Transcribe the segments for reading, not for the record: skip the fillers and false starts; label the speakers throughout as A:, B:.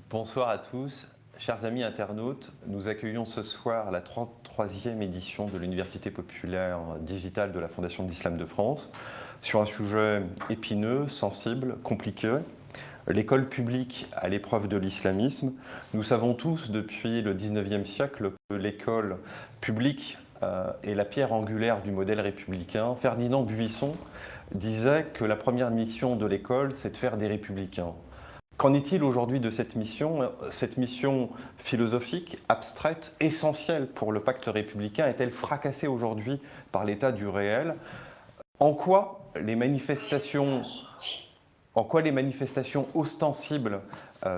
A: Bonsoir à tous. Chers amis internautes, nous accueillons ce soir la 33e édition de l'Université populaire digitale de la Fondation de l'Islam de France sur un sujet épineux, sensible, compliqué. L'école publique à l'épreuve de l'islamisme. Nous savons tous depuis le 19e siècle que l'école publique est la pierre angulaire du modèle républicain. Ferdinand Buisson disait que la première mission de l'école, c'est de faire des républicains. Qu'en est-il aujourd'hui de cette mission philosophique, abstraite, essentielle pour le pacte républicain, est-elle fracassée aujourd'hui par l'état du réel? En quoi les manifestations ostensibles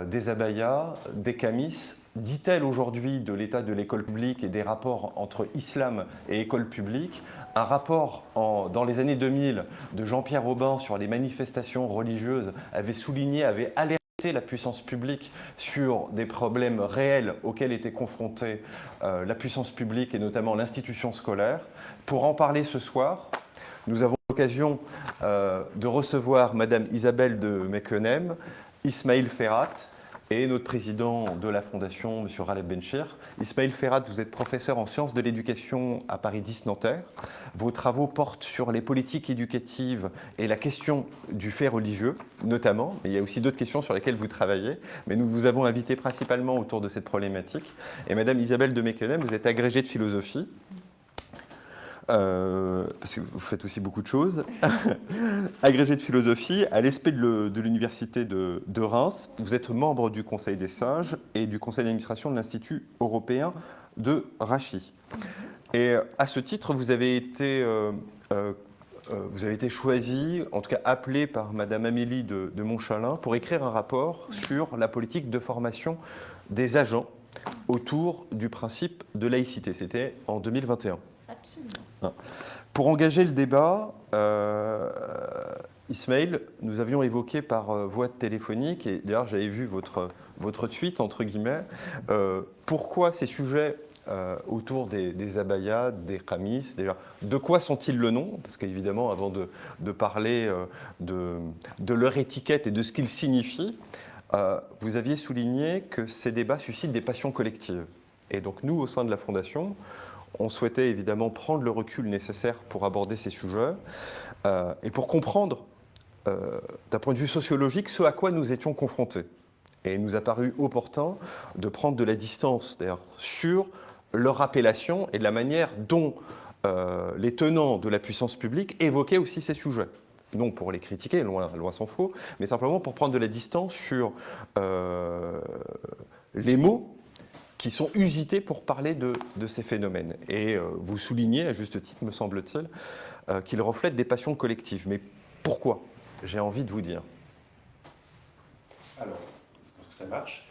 A: des abayas, des camis, dit-elle aujourd'hui de l'état de l'école publique et des rapports entre islam et école publique? Un rapport dans les années 2000 de Jean-Pierre Aubin sur les manifestations religieuses avait alerté la puissance publique sur des problèmes réels auxquels était confrontée la puissance publique et notamment l'institution scolaire. Pour en parler ce soir, nous avons l'occasion de recevoir Madame Isabelle de Meckenem, Ismail Ferhat et notre président de la Fondation, M. Raleb Benchir. Ismail Ferhat, vous êtes professeur en sciences de l'éducation à Paris 10 Nanterre. Vos travaux portent sur les politiques éducatives et la question du fait religieux, notamment. Mais il y a aussi d'autres questions sur lesquelles vous travaillez. Mais nous vous avons invité principalement autour de cette problématique. Et Madame Isabelle de Meckenem, vous êtes agrégée de philosophie. Parce que vous faites aussi beaucoup de choses, agrégé de philosophie à l'ESP de l'Université de Reims. Vous êtes membre du Conseil des sages et du Conseil d'administration de l'Institut européen de Rachis. Et à ce titre, vous avez été choisi, en tout cas appelé par Madame Amélie de Montchalin pour écrire un rapport sur la politique de formation des agents autour du principe de laïcité. C'était en 2021. Absolument. Pour engager le débat, Ismail, nous avions évoqué par voie téléphonique, et d'ailleurs j'avais vu votre tweet, entre guillemets, pourquoi ces sujets autour des abayas, des qamis, déjà, de quoi sont-ils le nom? Parce qu'évidemment, avant de parler de leur étiquette et de ce qu'ils signifient, vous aviez souligné que ces débats suscitent des passions collectives. Et donc nous, au sein de la Fondation, on souhaitait évidemment prendre le recul nécessaire pour aborder ces sujets et pour comprendre, d'un point de vue sociologique, ce à quoi nous étions confrontés. Et il nous a paru opportun de prendre de la distance, d'ailleurs, sur leur appellation et de la manière dont les tenants de la puissance publique évoquaient aussi ces sujets. Non pour les critiquer, loin s'en faut, mais simplement pour prendre de la distance sur les mots qui sont usités pour parler de ces phénomènes. Et vous soulignez, à juste titre, me semble-t-il, qu'ils reflètent des passions collectives. Mais pourquoi? J'ai envie de vous dire.
B: Alors, je pense que ça marche.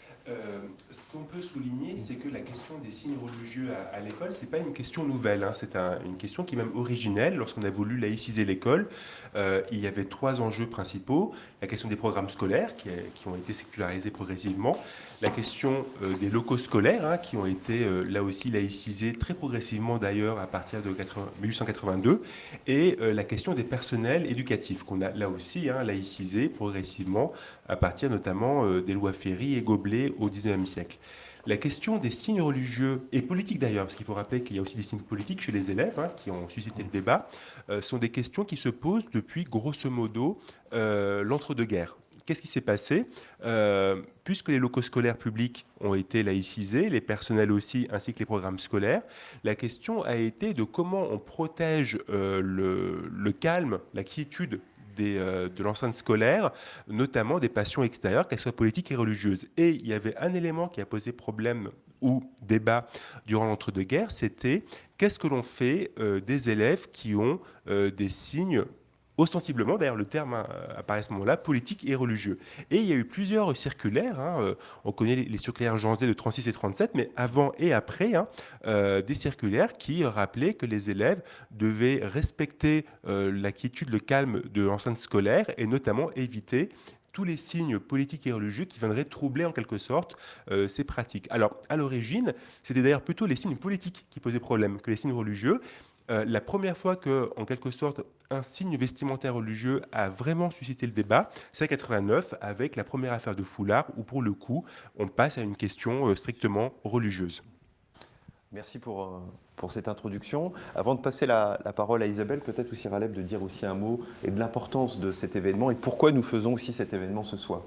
B: Ce qu'on peut souligner, c'est que la question des signes religieux à l'école, ce n'est pas une question nouvelle, hein. C'est une question qui est même originelle. Lorsqu'on a voulu laïciser l'école, il y avait 3 enjeux principaux. La question des programmes scolaires, qui ont été sécularisés progressivement. La question des locaux scolaires, hein, qui ont été là aussi laïcisés très progressivement d'ailleurs à partir de 1882. Et la question des personnels éducatifs, qu'on a là aussi laïcisés progressivement à partir notamment des lois Ferry et Goblet au XIXe siècle. La question des signes religieux et politiques d'ailleurs, parce qu'il faut rappeler qu'il y a aussi des signes politiques chez les élèves qui ont suscité le débat, sont des questions qui se posent depuis grosso modo l'entre-deux-guerres. Qu'est-ce qui s'est passé? Puisque les locaux scolaires publics ont été laïcisés, les personnels aussi, ainsi que les programmes scolaires, la question a été de comment on protège le calme, la quiétude de l'enceinte scolaire, notamment des passions extérieures, qu'elles soient politiques et religieuses. Et il y avait un élément qui a posé problème ou débat durant l'entre-deux-guerres, c'était qu'est-ce que l'on fait des élèves qui ont des signes ostensiblement, d'ailleurs le terme apparaît à ce moment-là, politique et religieux. Et il y a eu plusieurs circulaires, on connaît les circulaires Jean Zay de 36 et 37, mais avant et après, des circulaires qui rappelaient que les élèves devaient respecter la quiétude, le calme de l'enceinte scolaire et notamment éviter tous les signes politiques et religieux qui viendraient troubler en quelque sorte ces pratiques. Alors, à l'origine, c'était d'ailleurs plutôt les signes politiques qui posaient problème que les signes religieux. La première fois que, en quelque sorte, un signe vestimentaire religieux a vraiment suscité le débat, c'est en 89 avec la première affaire de foulard où pour le coup on passe à une question strictement religieuse.
A: Merci pour cette introduction. Avant de passer la parole à Isabelle, peut-être aussi Raleb de dire aussi un mot et de l'importance de cet événement et pourquoi nous faisons aussi cet événement ce soir.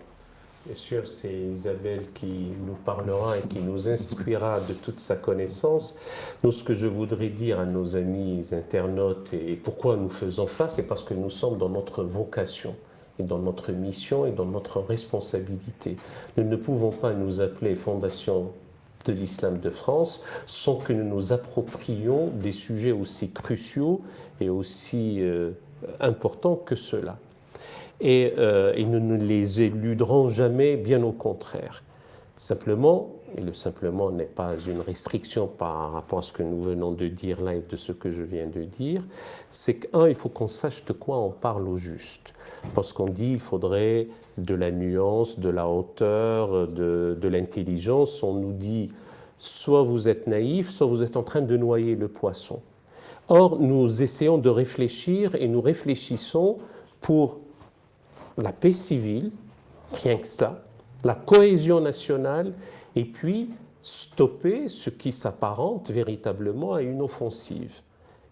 C: Bien sûr, c'est Isabelle qui nous parlera et qui nous instruira de toute sa connaissance. Nous, ce que je voudrais dire à nos amis internautes et pourquoi nous faisons ça, c'est parce que nous sommes dans notre vocation et dans notre mission et dans notre responsabilité. Nous ne pouvons pas nous appeler Fondation de l'Islam de France sans que nous nous approprions des sujets aussi cruciaux et aussi importants que ceux-là. Et nous ne les éluderons jamais, bien au contraire. Simplement, et le simplement n'est pas une restriction par rapport à ce que nous venons de dire là et de ce que je viens de dire, c'est qu'un, il faut qu'on sache de quoi on parle au juste. Parce qu'on dit qu'il faudrait de la nuance, de la hauteur, de l'intelligence, on nous dit soit vous êtes naïf, soit vous êtes en train de noyer le poisson. Or, nous essayons de réfléchir et nous réfléchissons pour la paix civile, rien que ça, la cohésion nationale, et puis stopper ce qui s'apparente véritablement à une offensive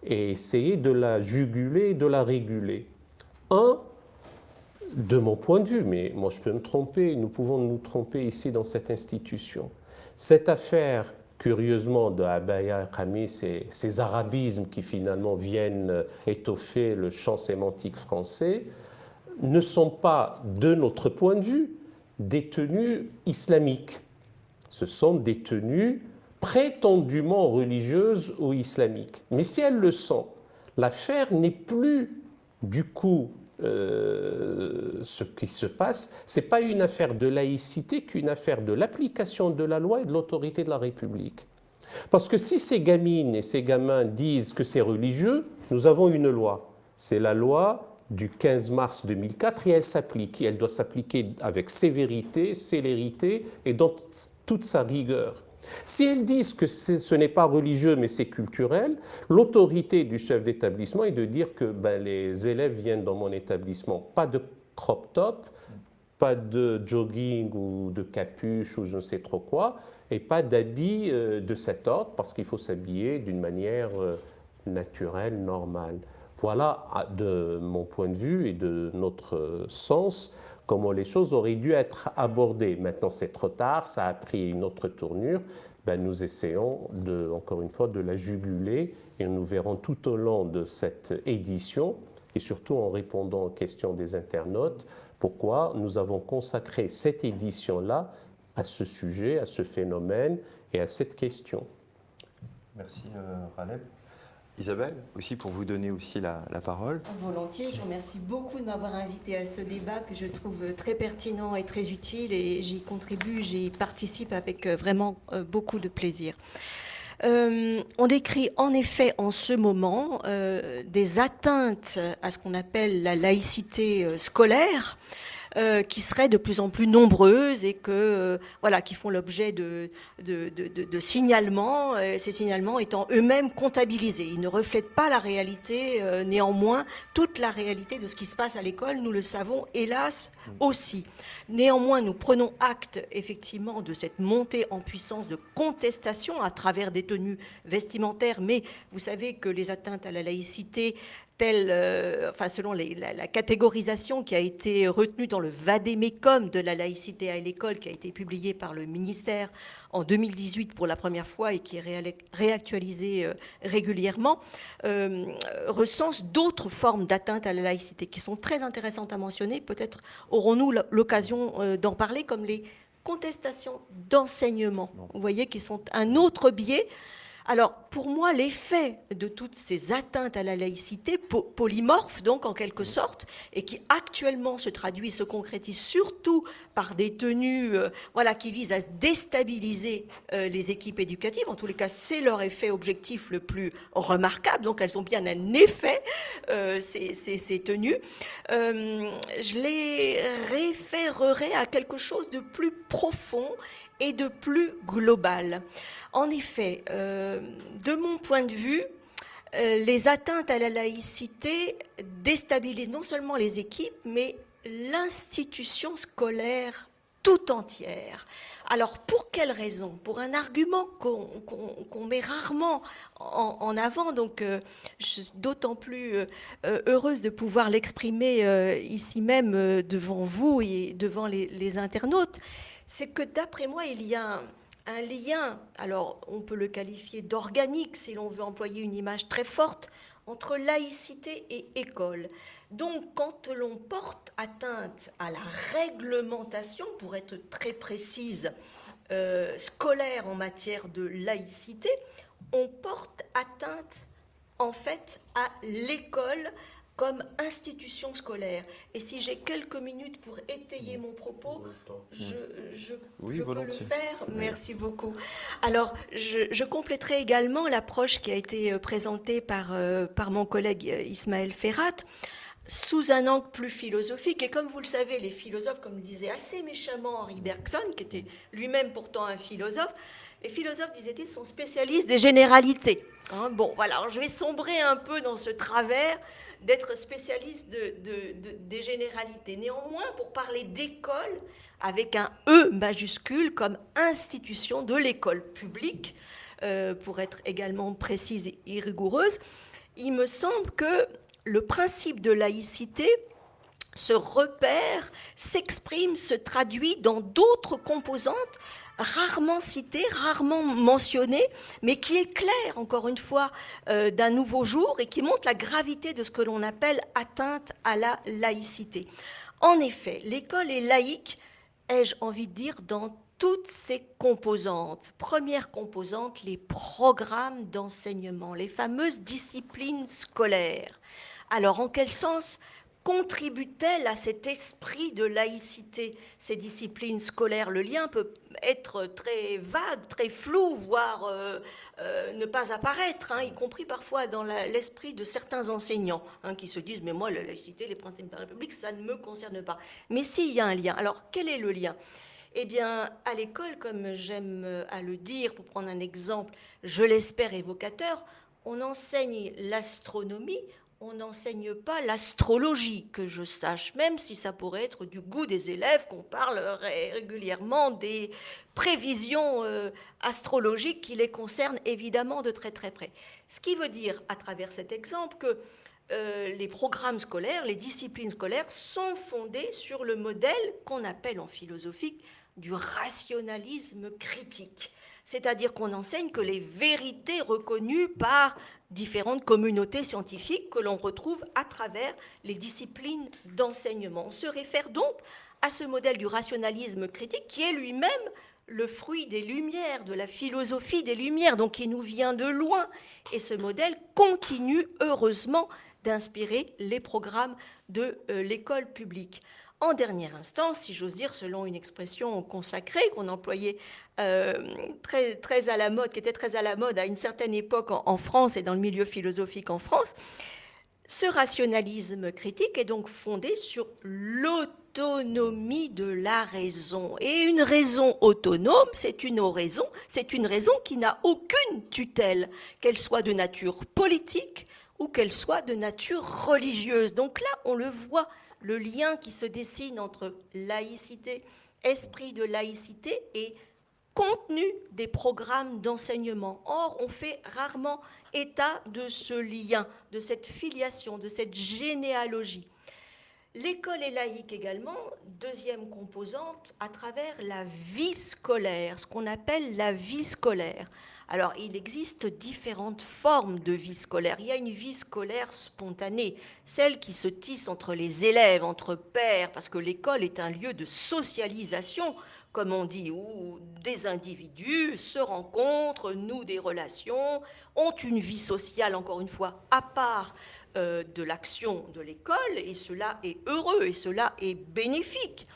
C: et essayer de la juguler et de la réguler. De mon point de vue, mais moi je peux me tromper, nous pouvons nous tromper ici dans cette institution. Cette affaire, curieusement, de Abaya et Khamis et ces arabismes qui finalement viennent étoffer le champ sémantique français, ne sont pas, de notre point de vue, des tenues islamiques. Ce sont des tenues prétendument religieuses ou islamiques. Mais si elles le sont, l'affaire n'est plus, du coup, ce qui se passe, ce n'est pas une affaire de laïcité qu'une affaire de l'application de la loi et de l'autorité de la République. Parce que si ces gamines et ces gamins disent que c'est religieux, nous avons une loi. C'est la loi du 15 mars 2004 et elle s'applique. Et elle doit s'appliquer avec sévérité, célérité et dans toute sa rigueur. Si elles disent que ce n'est pas religieux mais c'est culturel, l'autorité du chef d'établissement est de dire que les élèves viennent dans mon établissement, pas de crop top, pas de jogging ou de capuche ou je ne sais trop quoi, et pas d'habits de cet ordre parce qu'il faut s'habiller d'une manière naturelle, normale. Voilà, de mon point de vue et de notre sens, comment les choses auraient dû être abordées. Maintenant, c'est trop tard, ça a pris une autre tournure. Nous essayons, encore une fois, de la juguler et nous verrons tout au long de cette édition, et surtout en répondant aux questions des internautes, pourquoi nous avons consacré cette édition-là à ce sujet, à ce phénomène et à cette question.
A: Merci Raleb. Isabelle, aussi pour vous donner aussi la parole.
D: Volontiers, je vous remercie beaucoup de m'avoir invité à ce débat que je trouve très pertinent et très utile et j'y contribue, j'y participe avec vraiment beaucoup de plaisir. On décrit en effet en ce moment des atteintes à ce qu'on appelle la laïcité scolaire, qui seraient de plus en plus nombreuses et qui font l'objet de signalements, ces signalements étant eux-mêmes comptabilisés. Ils ne reflètent pas la réalité, néanmoins, toute la réalité de ce qui se passe à l'école, nous le savons, hélas, aussi. Néanmoins, nous prenons acte, effectivement, de cette montée en puissance de contestation à travers des tenues vestimentaires, mais vous savez que les atteintes à la laïcité, selon la catégorisation qui a été retenue dans le vade-mecum de la laïcité à l'école, qui a été publié par le ministère en 2018 pour la première fois et qui est réactualisé régulièrement, recense d'autres formes d'atteinte à la laïcité qui sont très intéressantes à mentionner. Peut-être aurons-nous l'occasion d'en parler, comme les contestations d'enseignement, vous voyez, qui sont un autre biais. Alors, pour moi, l'effet de toutes ces atteintes à la laïcité, polymorphes donc en quelque sorte, et qui actuellement se traduit, se concrétise surtout par des tenues qui visent à déstabiliser les équipes éducatives. En tous les cas, c'est leur effet objectif le plus remarquable. Donc, elles ont bien un effet, ces tenues. Je les référerai à quelque chose de plus profond et de plus global. En effet, de mon point de vue, les atteintes à la laïcité déstabilisent non seulement les équipes, mais l'institution scolaire tout entière. Alors, pour quelle raison? Pour un argument qu'on met rarement en avant, donc je suis d'autant plus heureuse de pouvoir l'exprimer ici même devant vous et devant les internautes, c'est que d'après moi, il y a un lien, alors on peut le qualifier d'organique si l'on veut employer une image très forte, entre laïcité et école. Donc, quand l'on porte atteinte à la réglementation, pour être très précise, scolaire en matière de laïcité, on porte atteinte, en fait, à l'école comme institution scolaire. Et si j'ai quelques minutes pour étayer mon propos, je peux le faire. Merci beaucoup. Alors, je compléterai également l'approche qui a été présentée par mon collègue Ismaël Ferrat, sous un angle plus philosophique. Et comme vous le savez, les philosophes, comme disait assez méchamment Henri Bergson, qui était lui-même pourtant un philosophe, les philosophes, disait-il, sont spécialistes des généralités. Bon, voilà, alors je vais sombrer un peu dans ce travers d'être spécialiste des généralités. Néanmoins, pour parler d'école, avec un E majuscule, comme institution de l'école publique, pour être également précise et rigoureuse, il me semble que le principe de laïcité se repère, s'exprime, se traduit dans d'autres composantes rarement citées, rarement mentionnées, mais qui éclairent, encore une fois, d'un nouveau jour et qui montrent la gravité de ce que l'on appelle atteinte à la laïcité. En effet, l'école est laïque, ai-je envie de dire, dans toutes ses composantes. Première composante, les programmes d'enseignement, les fameuses disciplines scolaires. Alors, en quel sens contribue-t-elle à cet esprit de laïcité, ces disciplines scolaires? Le lien peut être très vague, très flou, voire ne pas apparaître, y compris parfois dans l'esprit de certains enseignants qui se disent « mais moi, la laïcité, les principes de la République, ça ne me concerne pas ». Mais s'il y a un lien, alors quel est le lien? Eh bien, à l'école, comme j'aime à le dire, pour prendre un exemple, je l'espère évocateur, on enseigne l'astronomie, on n'enseigne pas l'astrologie, que je sache, même si ça pourrait être du goût des élèves, qu'on parle régulièrement des prévisions astrologiques qui les concernent évidemment de très très près. Ce qui veut dire, à travers cet exemple, que les programmes scolaires, les disciplines scolaires sont fondées sur le modèle qu'on appelle en philosophie du rationalisme critique. C'est-à-dire qu'on enseigne que les vérités reconnues par différentes communautés scientifiques que l'on retrouve à travers les disciplines d'enseignement. On se réfère donc à ce modèle du rationalisme critique qui est lui-même le fruit des Lumières, de la philosophie des Lumières, donc qui nous vient de loin. Et ce modèle continue, heureusement, d'inspirer les programmes de l'école publique. En dernière instance, si j'ose dire, selon une expression consacrée qu'on employait très à la mode, qui était très à la mode à une certaine époque en France et dans le milieu philosophique en France, ce rationalisme critique est donc fondé sur l'autonomie de la raison. Et une raison autonome, c'est une raison qui n'a aucune tutelle, qu'elle soit de nature politique ou qu'elle soit de nature religieuse. Donc là, on le voit, le lien qui se dessine entre laïcité, esprit de laïcité et contenu des programmes d'enseignement. Or, on fait rarement état de ce lien, de cette filiation, de cette généalogie. L'école est laïque également, deuxième composante, à travers la vie scolaire, ce qu'on appelle la vie scolaire. Alors, il existe différentes formes de vie scolaire. Il y a une vie scolaire spontanée, celle qui se tisse entre les élèves, entre pairs, parce que l'école est un lieu de socialisation, comme on dit, où des individus se rencontrent, nouent des relations, ont une vie sociale, encore une fois, à part de l'action de l'école, et cela est heureux, et cela est bénéfique,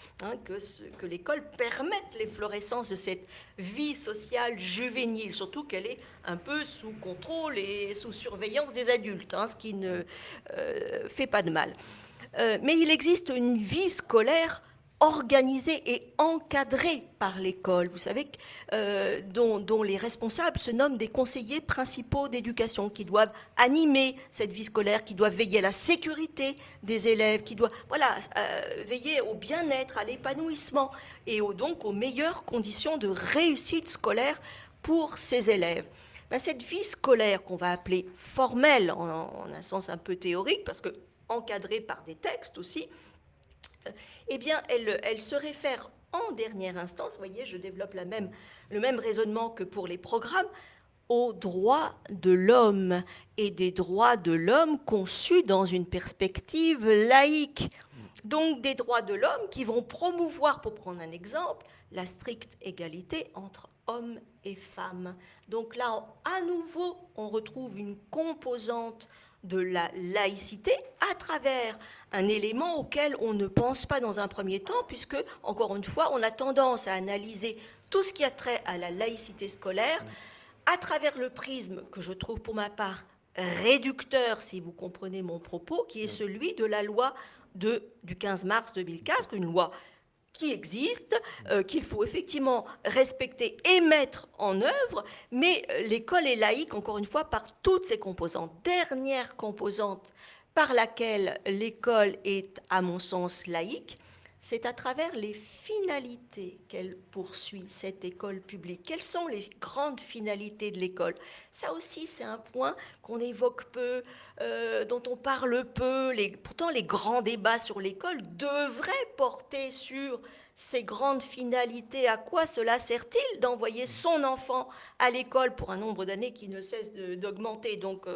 D: que l'école permette l'efflorescence de cette vie sociale juvénile, surtout qu'elle est un peu sous contrôle et sous surveillance des adultes, ce qui ne fait pas de mal. Mais il existe une vie scolaire organisée et encadrée par l'école, vous savez, dont les responsables se nomment des conseillers principaux d'éducation, qui doivent animer cette vie scolaire, qui doivent veiller à la sécurité des élèves, qui doivent veiller au bien-être, à l'épanouissement et donc aux meilleures conditions de réussite scolaire pour ces élèves. Cette vie scolaire qu'on va appeler formelle, en un sens un peu théorique, parce que encadrée par des textes aussi, eh bien, elle se réfère en dernière instance, vous voyez, je développe le même raisonnement que pour les programmes, aux droits de l'homme et des droits de l'homme conçus dans une perspective laïque. Donc des droits de l'homme qui vont promouvoir, pour prendre un exemple, la stricte égalité entre hommes et femmes. Donc là, à nouveau, on retrouve une composante de la laïcité à travers un élément auquel on ne pense pas dans un premier temps, puisque, encore une fois, on a tendance à analyser tout ce qui a trait à la laïcité scolaire à travers le prisme que je trouve pour ma part réducteur, si vous comprenez mon propos, qui est celui de la loi du 15 mars 2015, une loi qui existe, qu'il faut effectivement respecter et mettre en œuvre, mais l'école est laïque, encore une fois, par toutes ses composantes. Dernière composante par laquelle l'école est, à mon sens, laïque, c'est à travers les finalités qu'elle poursuit, cette école publique. Quelles sont les grandes finalités de l'école? Ça aussi, c'est un point qu'on évoque peu, dont on parle peu. Pourtant, les grands débats sur l'école devraient porter sur ces grandes finalités. À quoi cela sert-il d'envoyer son enfant à l'école pour un nombre d'années qui ne cesse d'augmenter? Donc,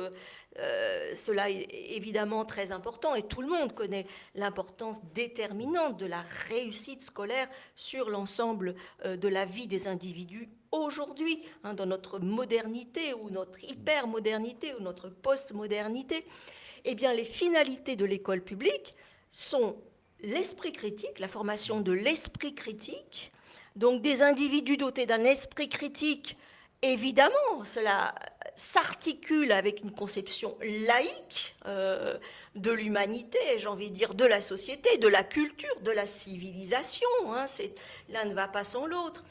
D: cela est évidemment très important et tout le monde connaît l'importance déterminante de la réussite scolaire sur l'ensemble de la vie des individus aujourd'hui, dans notre modernité ou notre hypermodernité ou notre postmodernité. Eh bien, les finalités de l'école publique sont l'esprit critique, la formation de l'esprit critique, donc des individus dotés d'un esprit critique. Évidemment, cela s'articule avec une conception laïque de l'humanité, j'ai envie de dire de la société, de la culture, de la civilisation. L'un ne va pas sans l'autre.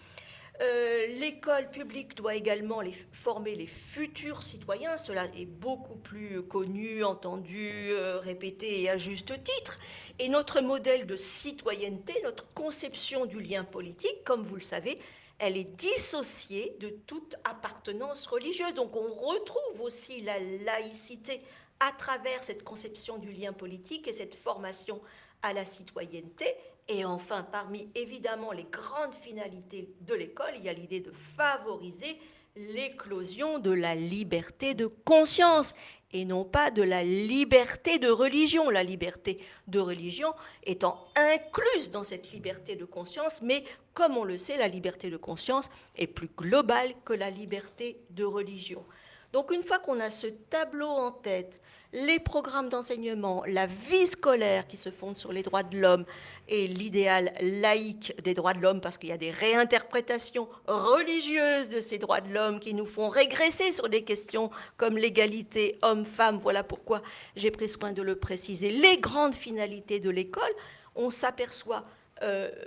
D: L'école publique doit également former les futurs citoyens. Cela est beaucoup plus connu, entendu, répété et à juste titre. Et notre modèle de citoyenneté, notre conception du lien politique, comme vous le savez, elle est dissociée de toute appartenance religieuse. Donc on retrouve aussi la laïcité à travers cette conception du lien politique et cette formation à la citoyenneté. Et enfin, parmi évidemment les grandes finalités de l'école, il y a l'idée de favoriser l'éclosion de la liberté de conscience et non pas de la liberté de religion. La liberté de religion étant incluse dans cette liberté de conscience, mais comme on le sait, la liberté de conscience est plus globale que la liberté de religion. Donc une fois qu'on a ce tableau en tête, les programmes d'enseignement, la vie scolaire qui se fonde sur les droits de l'homme et l'idéal laïque des droits de l'homme, parce qu'il y a des réinterprétations religieuses de ces droits de l'homme qui nous font régresser sur des questions comme l'égalité homme-femme, voilà pourquoi j'ai pris soin de le préciser, les grandes finalités de l'école, on s'aperçoit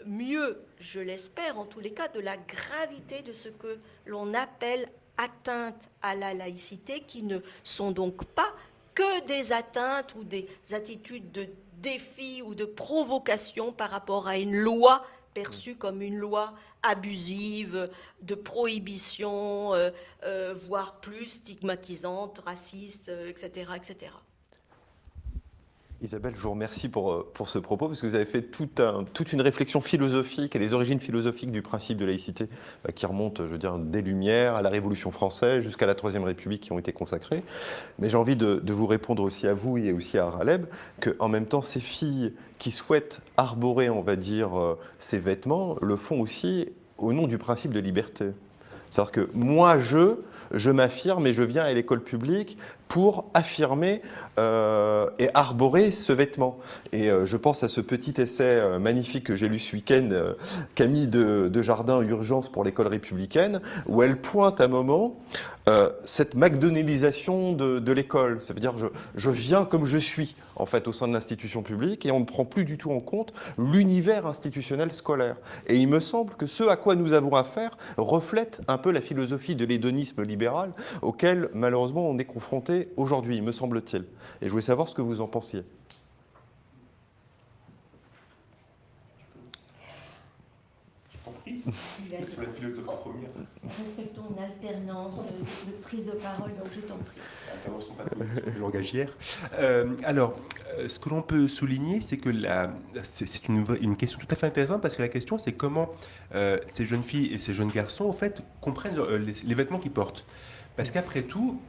D: mieux, je l'espère en tous les cas, de la gravité de ce que l'on appelle atteintes à la laïcité, qui ne sont donc pas que des atteintes ou des attitudes de défi ou de provocation par rapport à une loi perçue comme une loi abusive, de prohibition, voire plus stigmatisante, raciste, etc., etc.
A: Isabelle, je vous remercie pour ce propos, parce que vous avez fait toute une réflexion philosophique et les origines philosophiques du principe de laïcité qui remontent, je veux dire, des Lumières à la Révolution française jusqu'à la Troisième République qui ont été consacrées. Mais j'ai envie de vous répondre aussi à vous et aussi à Haraleb, qu'en même temps, ces filles qui souhaitent arborer, on va dire, ces vêtements, le font aussi au nom du principe de liberté. C'est-à-dire que moi, je m'affirme et je viens à l'école publique pour affirmer et arborer ce vêtement. Et je pense à ce petit essai magnifique que j'ai lu ce week-end, Camille de Jardin, Urgence pour l'école républicaine, où elle pointe à un moment cette McDonaldisation de l'école. Ça veut dire je viens comme je suis en fait au sein de l'institution publique et on ne prend plus du tout en compte l'univers institutionnel scolaire. Et il me semble que ce à quoi nous avons affaire reflète un peu la philosophie de l'hédonisme libéral auquel malheureusement on est confronté aujourd'hui, me semble-t-il. Et je voulais savoir ce que vous en pensiez.
B: Sur la philosophie première.
D: Respectons une alternance de prise de parole, donc je t'en prie.
B: Intervention pas politique, le langage hier. Alors, ce que l'on peut souligner, c'est que c'est une question tout à fait intéressante parce que la question, c'est comment ces jeunes filles et ces jeunes garçons, en fait, comprennent les vêtements qu'ils portent. Parce qu'après tout,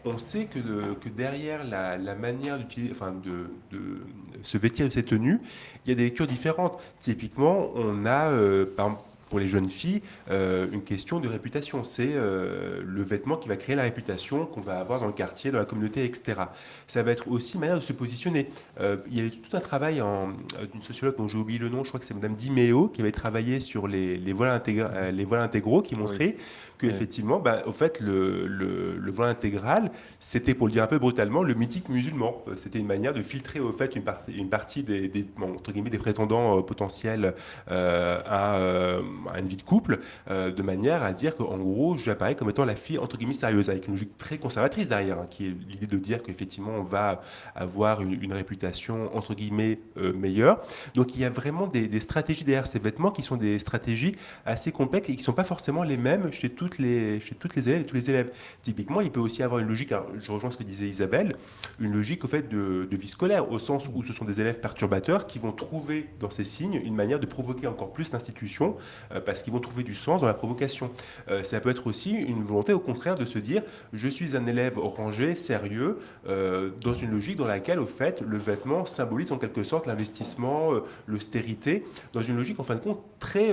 B: on sait que derrière la manière d'utiliser, enfin de se vêtir de ces tenues, il y a des lectures différentes. Typiquement, on a, par exemple, pour les jeunes filles, une question de réputation. C'est le vêtement qui va créer la réputation qu'on va avoir dans le quartier, dans la communauté, etc. Ça va être aussi une manière de se positionner. Il y a eu tout un travail d'une sociologue dont j'ai oublié le nom, je crois que c'est Madame Di Meo, qui avait travaillé sur les voiles intégraux, qui montrait qu'effectivement, au fait, le voile intégral, c'était, pour le dire un peu brutalement, le mythique musulman. C'était une manière de filtrer, au fait, une partie entre guillemets, des prétendants potentiels à une vie de couple, de manière à dire qu'en gros, j'apparais comme étant la fille, entre guillemets, sérieuse, avec une logique très conservatrice derrière, qui est l'idée de dire qu'effectivement, on va avoir une réputation, entre guillemets, meilleure. Donc, il y a vraiment des stratégies derrière ces vêtements qui sont des stratégies assez complexes et qui ne sont pas forcément les mêmes chez toutes les élèves et tous les élèves. Typiquement, il peut aussi avoir une logique, alors, je rejoins ce que disait Isabelle, une logique, au fait, de vie scolaire, au sens où ce sont des élèves perturbateurs qui vont trouver dans ces signes une manière de provoquer encore plus l'institution, parce qu'ils vont trouver du sens dans la provocation. Ça peut être aussi une volonté, au contraire, de se dire je suis un élève rangé, sérieux, dans une logique dans laquelle, au fait, le vêtement symbolise en quelque sorte l'investissement, l'austérité, dans une logique, en fin de compte, très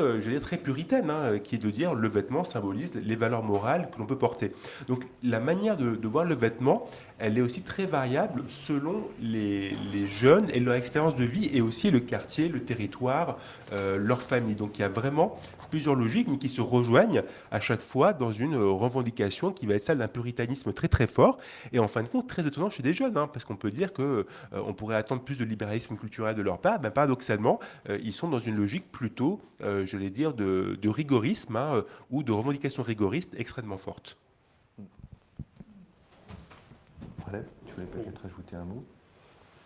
B: puritaine, qui est de dire le vêtement symbolise les valeurs morales que l'on peut porter. Donc la manière de voir le vêtement, elle est aussi très variable selon les jeunes et leur expérience de vie, et aussi le quartier, le territoire, leur famille. Donc il y a vraiment plusieurs logiques, mais qui se rejoignent à chaque fois dans une revendication qui va être celle d'un puritanisme très très fort, et en fin de compte très étonnant chez des jeunes, parce qu'on peut dire qu'on pourrait attendre plus de libéralisme culturel de leur part. Paradoxalement, ils sont dans une logique plutôt, j'allais dire, de rigorisme, ou de revendication rigoriste extrêmement forte.
A: Tu voulais peut-être ajouter un mot ?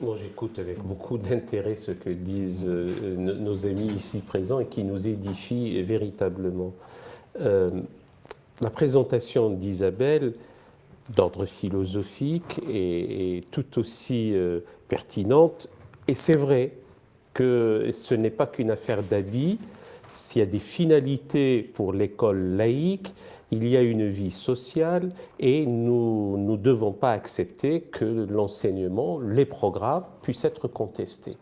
C: Moi, j'écoute avec beaucoup d'intérêt ce que disent nos amis ici présents et qui nous édifient véritablement. La présentation d'Isabelle, d'ordre philosophique, est tout aussi pertinente. Et c'est vrai que ce n'est pas qu'une affaire d'habits. S'il y a des finalités pour l'école laïque, il y a une vie sociale, et nous ne devons pas accepter que l'enseignement, les programmes puissent être contestés.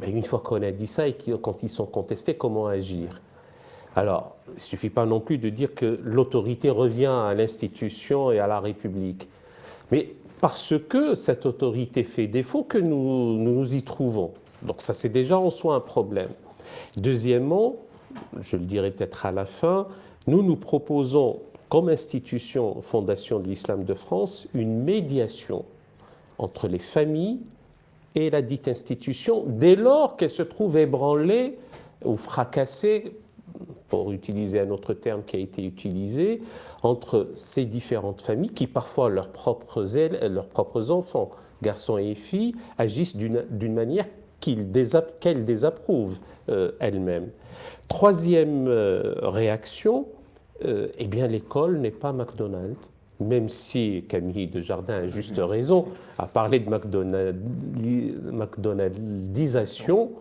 C: Mais une fois qu'on a dit ça, et quand ils sont contestés, comment agir ? Alors, il ne suffit pas non plus de dire que l'autorité revient à l'institution et à la République. Mais parce que cette autorité fait défaut que nous y trouvons. Donc ça, c'est déjà en soi un problème. Deuxièmement, je le dirai peut-être à la fin, nous proposons, comme institution Fondation de l'Islam de France, une médiation entre les familles et la dite institution, dès lors qu'elle se trouve ébranlée ou fracassée, pour utiliser un autre terme qui a été utilisé, entre ces différentes familles qui parfois leurs propres enfants, garçons et filles, agissent d'une manière qu'elles désapprouvent elles-mêmes. Troisième réaction, eh bien l'école n'est pas McDonald's, même si Camille de Jardin a juste raison à parler de McDonaldisation,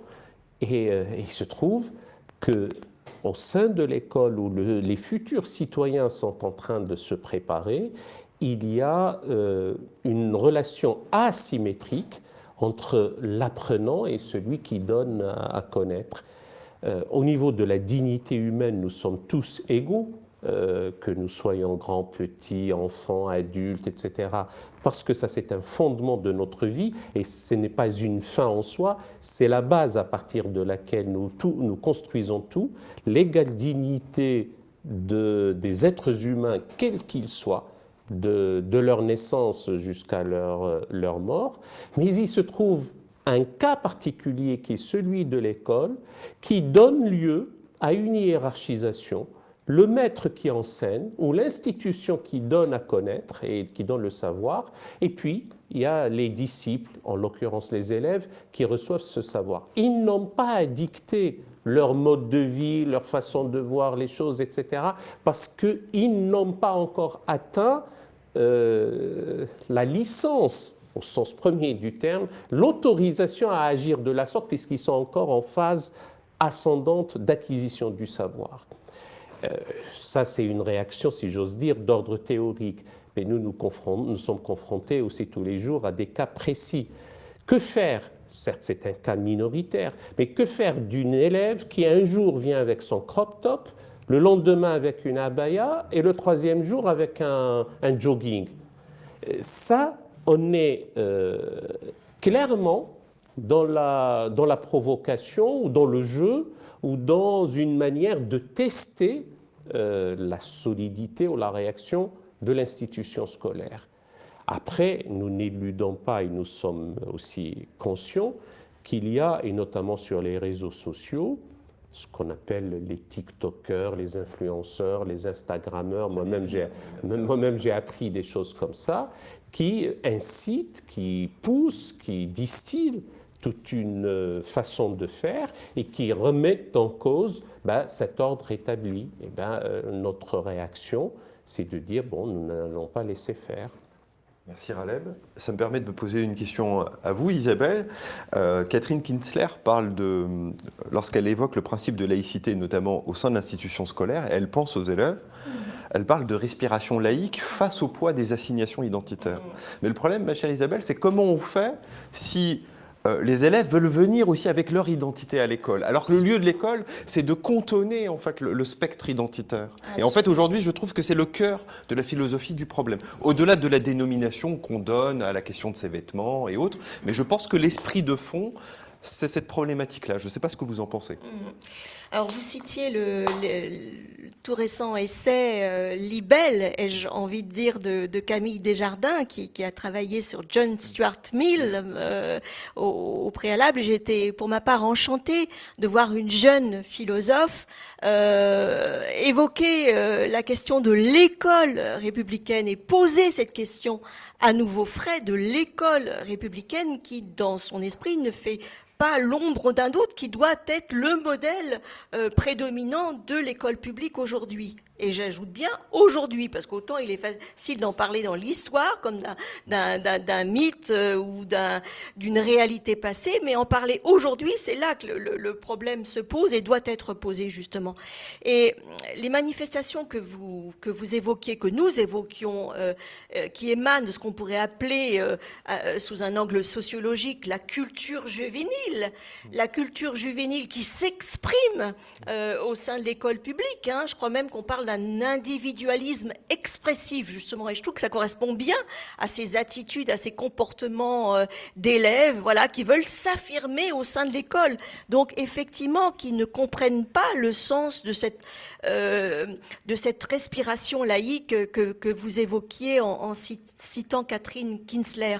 C: et il se trouve qu'au sein de l'école où les futurs citoyens sont en train de se préparer, il y a une relation asymétrique entre l'apprenant et celui qui donne à connaître. Au niveau de la dignité humaine, nous sommes tous égaux. que nous soyons grands, petits, enfants, adultes, etc. Parce que ça, c'est un fondement de notre vie et ce n'est pas une fin en soi, c'est la base à partir de laquelle nous construisons tout, l'égale dignité des êtres humains, quels qu'ils soient, de leur naissance jusqu'à leur mort. Mais il se trouve un cas particulier qui est celui de l'école, qui donne lieu à une hiérarchisation. Le maître qui enseigne ou l'institution qui donne à connaître et qui donne le savoir, et puis il y a les disciples, en l'occurrence les élèves, qui reçoivent ce savoir. Ils n'ont pas à dicter leur mode de vie, leur façon de voir les choses, etc., parce qu'ils n'ont pas encore atteint la licence, au sens premier du terme, l'autorisation à agir de la sorte, puisqu'ils sont encore en phase ascendante d'acquisition du savoir. Ça, c'est une réaction, si j'ose dire, d'ordre théorique. Mais nous sommes confrontés aussi tous les jours à des cas précis. Que faire? Certes, c'est un cas minoritaire, mais que faire d'une élève qui un jour vient avec son crop top, le lendemain avec une abaya et le troisième jour avec un jogging? Ça, on est clairement dans la provocation ou dans le jeu ou dans une manière de tester la solidité ou la réaction de l'institution scolaire. Après, nous n'éludons pas et nous sommes aussi conscients qu'il y a, et notamment sur les réseaux sociaux, ce qu'on appelle les TikTokers, les influenceurs, les Instagrammeurs. Moi-même, j'ai appris des choses comme ça, qui incitent, qui poussent, qui distillent toute une façon de faire et qui remettent en cause cet ordre établi. Et notre réaction, c'est de dire, bon, nous n'allons pas laisser faire.
A: Merci Raleb. Ça me permet de me poser une question à vous, Isabelle. Catherine Kinsler parle lorsqu'elle évoque le principe de laïcité, notamment au sein de l'institution scolaire, elle pense aux élèves, elle parle de respiration laïque face au poids des assignations identitaires. Mais le problème, ma chère Isabelle, c'est comment on fait si les élèves veulent venir aussi avec leur identité à l'école, alors que le lieu de l'école, c'est de contonner en fait le spectre identitaire. Et en fait, aujourd'hui, je trouve que c'est le cœur de la philosophie du problème. Au-delà de la dénomination qu'on donne à la question de ses vêtements et autres, mais je pense que l'esprit de fond, c'est cette problématique-là. Je ne sais pas ce que vous en pensez.
D: Alors, vous citiez le tout récent essai Libelle, ai-je envie de dire, de Camille Desjardins, qui a travaillé sur John Stuart Mill au préalable. J'étais, pour ma part, enchantée de voir une jeune philosophe évoquer la question de l'école républicaine et poser cette question à nouveau frais de l'école républicaine qui, dans son esprit, ne fait pas l'ombre d'un doute, qui doit être le modèle prédominant de l'école publique aujourd'hui. Et j'ajoute bien aujourd'hui, parce qu'autant il est facile d'en parler dans l'histoire, comme d'un mythe ou d'une réalité passée, mais en parler aujourd'hui, c'est là que le problème se pose et doit être posé, justement. Et les manifestations que vous évoquiez, que nous évoquions, qui émanent de ce qu'on pourrait appeler, sous un angle sociologique, la culture juvénile qui s'exprime au sein de l'école publique. Je crois même qu'on parle d'un individualisme expressif, justement, et je trouve que ça correspond bien à ces attitudes, à ces comportements d'élèves, voilà, qui veulent s'affirmer au sein de l'école. Donc, effectivement, qui ne comprennent pas le sens de cette respiration laïque que vous évoquiez en citant Catherine Kinsler.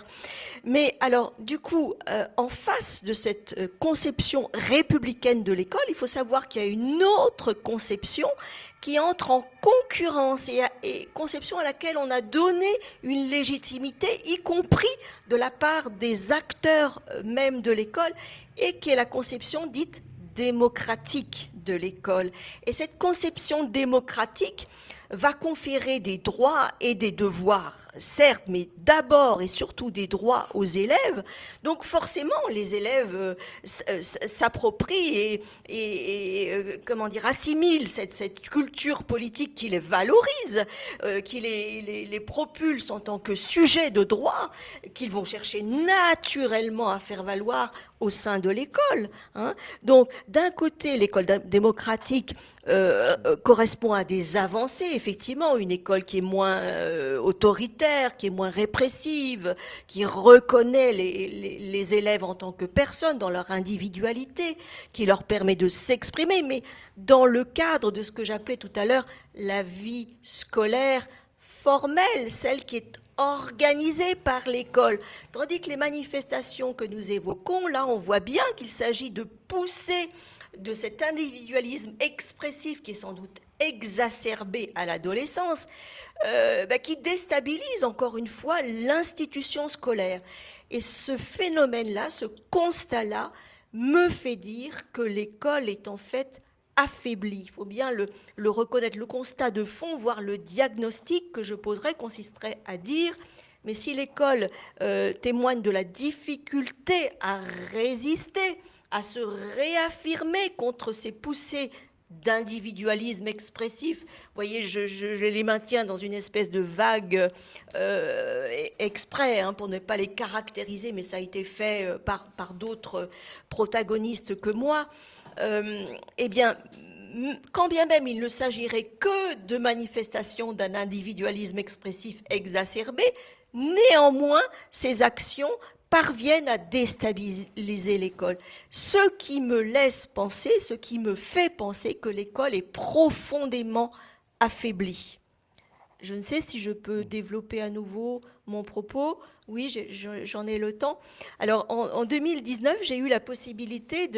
D: Mais alors, du coup, en face de cette conception républicaine de l'école, il faut savoir qu'il y a une autre conception qui entre en concurrence et conception à laquelle on a donné une légitimité, y compris de la part des acteurs même de l'école, et qui est la conception dite démocratique de l'école. Et cette conception démocratique va conférer des droits et des devoirs, certes, mais d'abord et surtout des droits aux élèves. Donc forcément, les élèves s'approprient et comment dire, assimilent cette culture politique qui les valorise, qui les propulse en tant que sujet de droit, qu'ils vont chercher naturellement à faire valoir au sein de l'école. Donc, d'un côté, l'école démocratique correspond à des avancées, effectivement, une école qui est moins autoritaire, qui est moins répressive, qui reconnaît les élèves en tant que personnes dans leur individualité, qui leur permet de s'exprimer, mais dans le cadre de ce que j'appelais tout à l'heure la vie scolaire formelle, celle qui est organisée par l'école. Tandis que les manifestations que nous évoquons, là, on voit bien qu'il s'agit de pousser de cet individualisme expressif qui est sans doute exacerbé à l'adolescence, qui déstabilise encore une fois l'institution scolaire. Et ce phénomène-là, ce constat-là, me fait dire que l'école est en fait affaiblie. Il faut bien le reconnaître. Le constat de fond, voire le diagnostic que je poserais, consisterait à dire, mais si l'école témoigne de la difficulté à résister, à se réaffirmer contre ces poussées d'individualisme expressessif. Vous voyez, je les maintiens dans une espèce de vague exprès, pour ne pas les caractériser, mais ça a été fait par d'autres protagonistes que moi. Eh bien, quand bien même il ne s'agirait que de manifestations d'un individualisme expressif exacerbé, néanmoins, ces actions parviennent à déstabiliser l'école. Ce qui me laisse penser, ce qui me fait penser que l'école est profondément affaiblie. Je ne sais si je peux développer à nouveau mon propos. Oui, j'en ai le temps. Alors, en 2019, j'ai eu la possibilité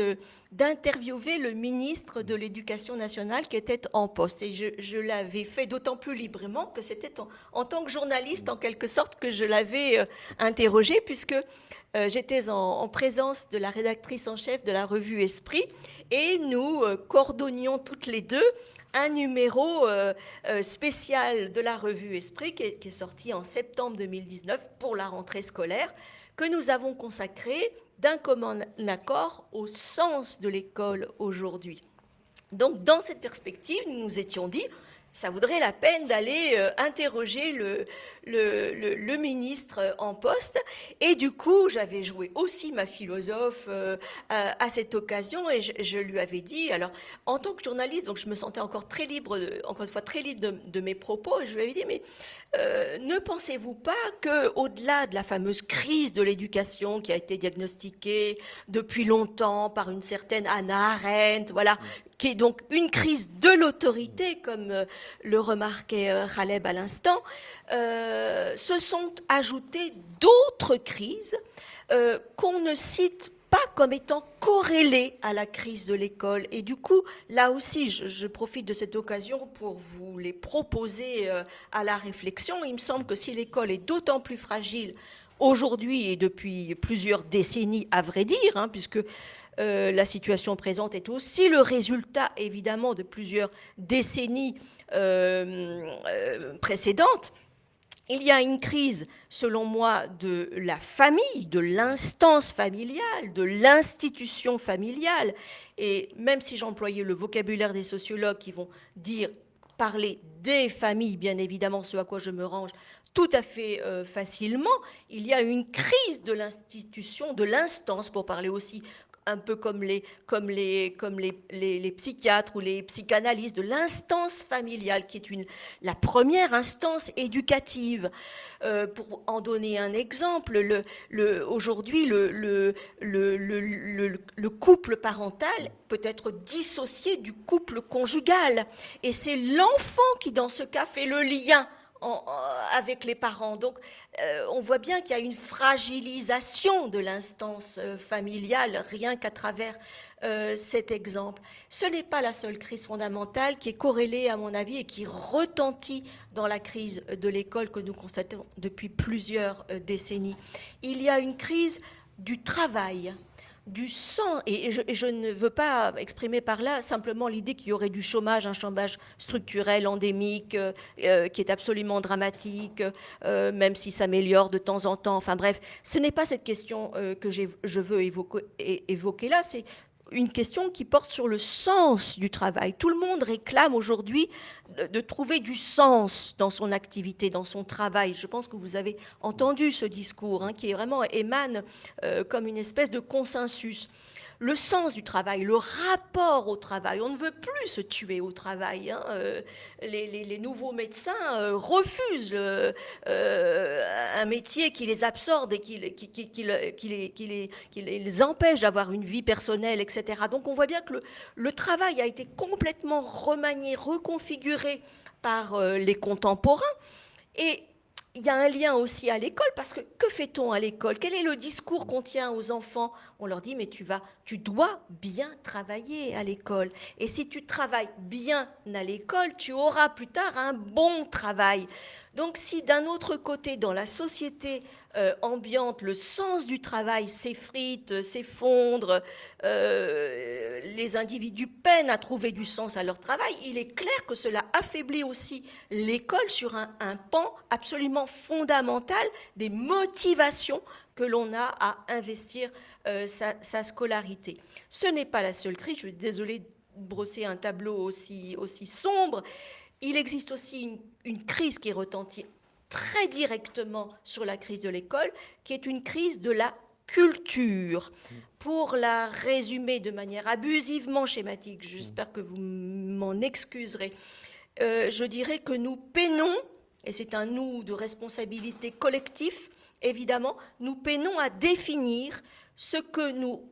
D: d'interviewer le ministre de l'Éducation nationale qui était en poste. Et je l'avais fait d'autant plus librement que c'était en tant que journaliste, en quelque sorte, que je l'avais interrogé, puisque j'étais en présence de la rédactrice en chef de la revue Esprit, et nous coordonnions toutes les deux un numéro spécial de la revue Esprit qui est sorti en septembre 2019 pour la rentrée scolaire, que nous avons consacré d'un commun accord au sens de l'école aujourd'hui. Donc, dans cette perspective, nous nous étions dit, ça vaudrait la peine d'aller interroger le ministre en poste. Et du coup, j'avais joué aussi ma philosophe à cette occasion, et je lui avais dit, alors, en tant que journaliste, donc je me sentais encore très libre, encore une fois très libre de mes propos, et je lui avais dit, mais ne pensez-vous pas qu'au-delà de la fameuse crise de l'éducation qui a été diagnostiquée depuis longtemps par une certaine Hannah Arendt, voilà, qui est donc une crise de l'autorité, comme le remarquait Khaleb à l'instant, se sont ajoutées d'autres crises qu'on ne cite pas comme étant corrélées à la crise de l'école. Et du coup, là aussi, je profite de cette occasion pour vous les proposer à la réflexion. Il me semble que si l'école est d'autant plus fragile aujourd'hui et depuis plusieurs décennies, à vrai dire, puisque la situation présente est aussi le résultat, évidemment, de plusieurs décennies précédentes. Il y a une crise, selon moi, de la famille, de l'instance familiale, de l'institution familiale. Et même si j'employais le vocabulaire des sociologues qui vont parler des familles, bien évidemment, ce à quoi je me range tout à fait facilement, il y a une crise de l'institution, de l'instance, pour parler aussi un peu comme les psychiatres ou les psychanalystes, de l'instance familiale, qui est la première instance éducative. Pour en donner un exemple, aujourd'hui, le couple parental peut être dissocié du couple conjugal. Et c'est l'enfant qui, dans ce cas, fait le lien avec les parents. Donc, on voit bien qu'il y a une fragilisation de l'instance familiale, rien qu'à travers cet exemple. Ce n'est pas la seule crise fondamentale qui est corrélée, à mon avis, et qui retentit dans la crise de l'école que nous constatons depuis plusieurs décennies. Il y a une crise du travail, du sens, et je ne veux pas exprimer par là simplement l'idée qu'il y aurait du chômage, un chômage structurel, endémique, qui est absolument dramatique, même s'il s'améliore de temps en temps. Enfin bref, ce n'est pas cette question que je veux évoquer là, c'est une question qui porte sur le sens du travail. Tout le monde réclame aujourd'hui de trouver du sens dans son activité, dans son travail. Je pense que vous avez entendu ce discours qui vraiment émane comme une espèce de consensus. le sens du travail, le rapport au travail. On ne veut plus se tuer au travail, hein. Les nouveaux médecins refusent un métier qui les absorbe et qui les empêche d'avoir une vie personnelle, etc. Donc on voit bien que le travail a été complètement remanié, reconfiguré par les contemporains. Et il y a un lien aussi à l'école, parce que fait-on à l'école? Quel est le discours qu'on tient aux enfants? On leur dit, mais tu dois bien travailler à l'école. Et si tu travailles bien à l'école, tu auras plus tard un bon travail. Donc si d'un autre côté, dans la société ambiante, le sens du travail s'effrite, s'effondre, les individus peinent à trouver du sens à leur travail, il est clair que cela affaiblit aussi l'école sur un pan absolument fondamental des motivations que l'on a à investir sa scolarité. Ce n'est pas la seule crise, je suis désolée de brosser un tableau aussi sombre. Il existe aussi une crise qui retentit très directement sur la crise de l'école, qui est une crise de la culture. Pour la résumer de manière abusivement schématique, j'espère que vous m'en excuserez, je dirais que nous peinons, et c'est un nous de responsabilité collective, évidemment, nous peinons à définir ce que nous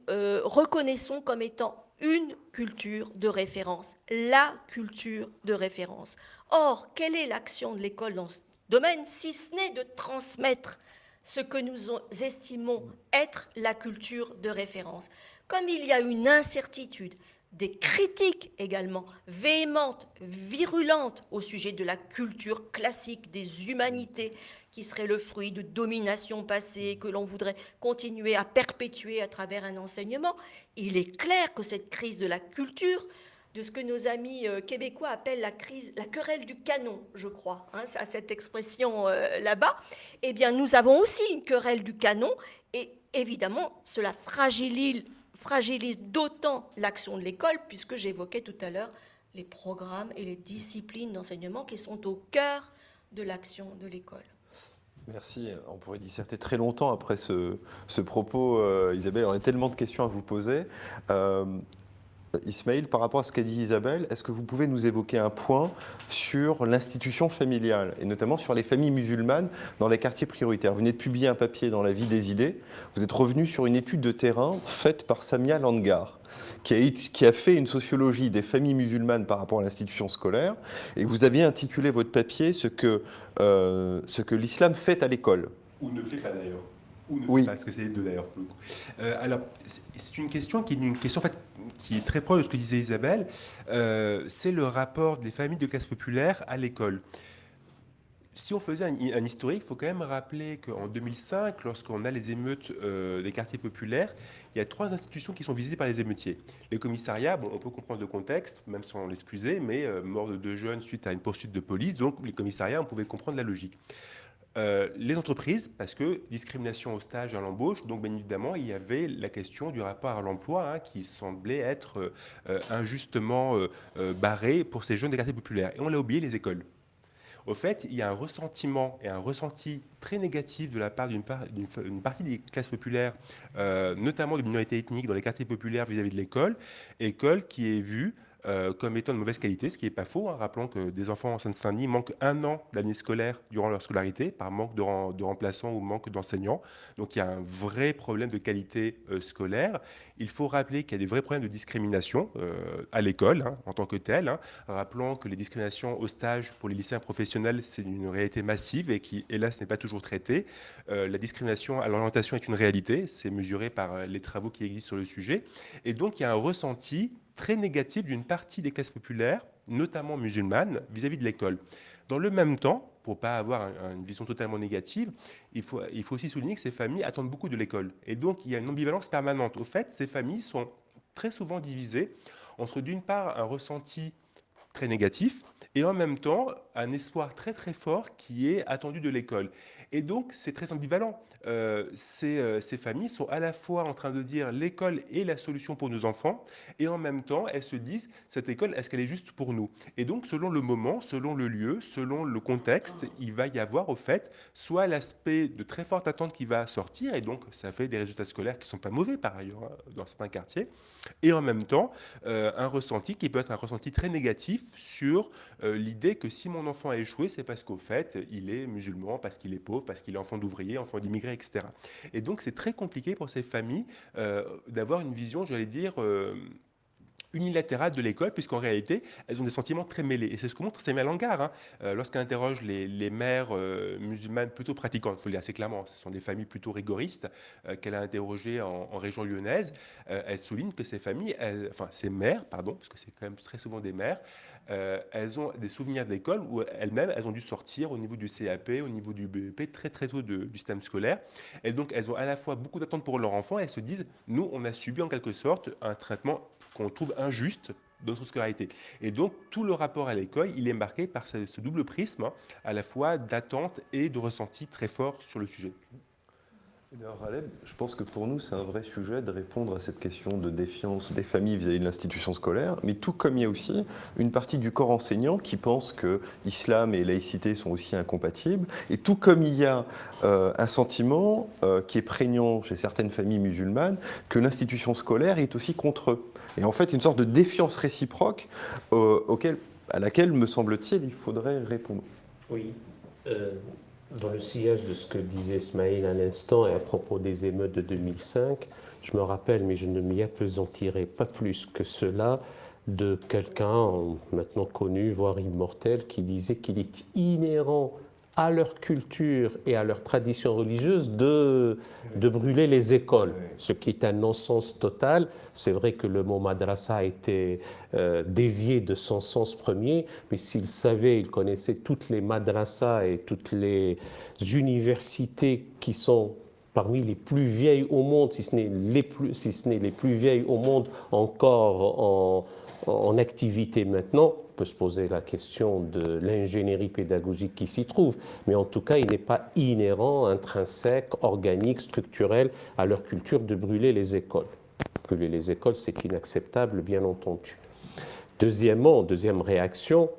D: reconnaissons comme étant une culture de référence, la culture de référence. Or, quelle est l'action de l'école dans ce domaine, si ce n'est de transmettre ce que nous estimons être la culture de référence? Comme il y a une incertitude, des critiques également véhémentes, virulentes au sujet de la culture classique des humanités, qui serait le fruit de dominations passées que l'on voudrait continuer à perpétuer à travers un enseignement, il est clair que cette crise de la culture, de ce que nos amis québécois appellent la querelle du canon, je crois, hein, à cette expression là-bas, eh bien nous avons aussi une querelle du canon, et évidemment cela fragilise d'autant l'action de l'école, puisque j'évoquais tout à l'heure les programmes et les disciplines d'enseignement qui sont au cœur de l'action de l'école.
A: Merci. On pourrait disserter très longtemps après ce propos, Isabelle. On a tellement de questions à vous poser. Ismaël, par rapport à ce qu'a dit Isabelle, est-ce que vous pouvez nous évoquer un point sur l'institution familiale, et notamment sur les familles musulmanes dans les quartiers prioritaires? Vous venez de publier un papier dans La Vie des idées. Vous êtes revenu sur une étude de terrain faite par Samia Landgar, qui a fait une sociologie des familles musulmanes par rapport à l'institution scolaire, et vous aviez intitulé votre papier ce que l'islam fait à l'école.
B: Ou ne fait pas d'ailleurs.
A: Oui.
B: Parce que c'est les deux d'ailleurs pour le coup. Alors, c'est une question qui est en fait, qui est très proche de ce que disait Isabelle. C'est le rapport des familles de classe populaire à l'école. Si on faisait un historique, il faut quand même rappeler qu'en 2005, lorsqu'on a les émeutes des quartiers populaires, il y a 3 institutions qui sont visées par les émeutiers. Les commissariats, bon, on peut comprendre le contexte, même sans l'excuser, mais mort de 2 jeunes suite à une poursuite de police, donc les commissariats, on pouvait comprendre la logique. Les entreprises, parce que discrimination au stage et à l'embauche, donc bien évidemment, il y avait la question du rapport à l'emploi, hein, qui semblait être injustement barré pour ces jeunes des quartiers populaires. Et on l'a oublié, les écoles. Au fait, il y a un ressentiment et un ressenti très négatif de la part d'une partie des classes populaires, notamment des minorités ethniques dans les quartiers populaires vis-à-vis de école qui est vue comme étant de mauvaise qualité, ce qui n'est pas faux. Hein. Rappelons que des enfants en Seine-Saint-Denis manquent 1 an d'année scolaire durant leur scolarité, par manque de remplaçants ou manque d'enseignants. Donc il y a un vrai problème de qualité scolaire. Il faut rappeler qu'il y a des vrais problèmes de discrimination à l'école, hein, en tant que telle. Hein. Rappelons que les discriminations au stage pour les lycéens professionnels, c'est une réalité massive et qui, hélas, n'est pas toujours traitée. La discrimination à l'orientation est une réalité. C'est mesuré par les travaux qui existent sur le sujet. Et donc il y a un ressenti très négatif d'une partie des classes populaires, notamment musulmanes, vis-à-vis de l'école. Dans le même temps, pour ne pas avoir une vision totalement négative, il faut aussi souligner que ces familles attendent beaucoup de l'école. Et donc, il y a une ambivalence permanente. Au fait, ces familles sont très souvent divisées entre, d'une part, un ressenti très négatif et en même temps un espoir très très fort qui est attendu de l'école. Et donc c'est très ambivalent. Ces familles sont à la fois en train de dire l'école est la solution pour nos enfants, et en même temps elles se disent cette école, est-ce qu'elle est juste pour nous? Et donc selon le moment, selon le lieu, selon le contexte, il va y avoir au fait soit l'aspect de très forte attente qui va sortir, et donc ça fait des résultats scolaires qui ne sont pas mauvais par ailleurs hein, dans certains quartiers, et en même temps un ressenti qui peut être un ressenti très négatif sur l'idée que si mon enfant a échoué, c'est parce qu'au fait, il est musulman, parce qu'il est pauvre, parce qu'il est enfant d'ouvrier, enfant d'immigré, etc. Et donc, c'est très compliqué pour ces familles d'avoir une vision, j'allais dire, unilatérale de l'école, puisqu'en réalité, elles ont des sentiments très mêlés. Et c'est ce que montre Samia Langar, hein, lorsqu'elle interroge les mères musulmanes plutôt pratiquantes, il faut le dire assez clairement, ce sont des familles plutôt rigoristes qu'elle a interrogées en région lyonnaise. Elle souligne que ces familles, enfin ces mères, pardon, parce que c'est quand même très souvent des mères, elles ont des souvenirs d'école où elles-mêmes, elles ont dû sortir au niveau du CAP, au niveau du BEP, très très tôt du système scolaire. Et donc, elles ont à la fois beaucoup d'attentes pour leur enfant et elles se disent, nous, on a subi en quelque sorte un traitement qu'on trouve injuste dans notre scolarité. Et donc, tout le rapport à l'école, il est marqué par ce double prisme, hein, à la fois d'attente et de ressenti très fort sur le sujet.
A: Alors, Aleb, je pense que pour nous, c'est un vrai sujet de répondre à cette question de défiance des familles vis-à-vis de l'institution scolaire, mais tout comme il y a aussi une partie du corps enseignant qui pense que islam et laïcité sont aussi incompatibles, et tout comme il y a un sentiment qui est prégnant chez certaines familles musulmanes, que l'institution scolaire est aussi contre eux. Et en fait, une sorte de défiance réciproque à laquelle, me semble-t-il, il faudrait répondre.
C: Oui. Dans le sillage de ce que disait Ismaël à l'instant et à propos des émeutes de 2005, je me rappelle, mais je ne m'y appesantirai pas plus que cela, de quelqu'un maintenant connu, voire immortel, qui disait qu'il est inhérent à leur culture et à leur tradition religieuse de brûler les écoles, ce qui est un non-sens total. C'est vrai que le mot madrasa a été dévié de son sens premier, mais s'il savait, il connaissait toutes les madrasas et toutes les universités qui sont parmi les plus vieilles au monde, si ce n'est les plus vieilles au monde encore en activité maintenant. On peut se poser la question de l'ingénierie pédagogique qui s'y trouve, mais en tout cas, il n'est pas inhérent, intrinsèque, organique, structurel à leur culture de brûler les écoles. Brûler les écoles, c'est inacceptable, bien entendu. Deuxièmement, deuxième réaction,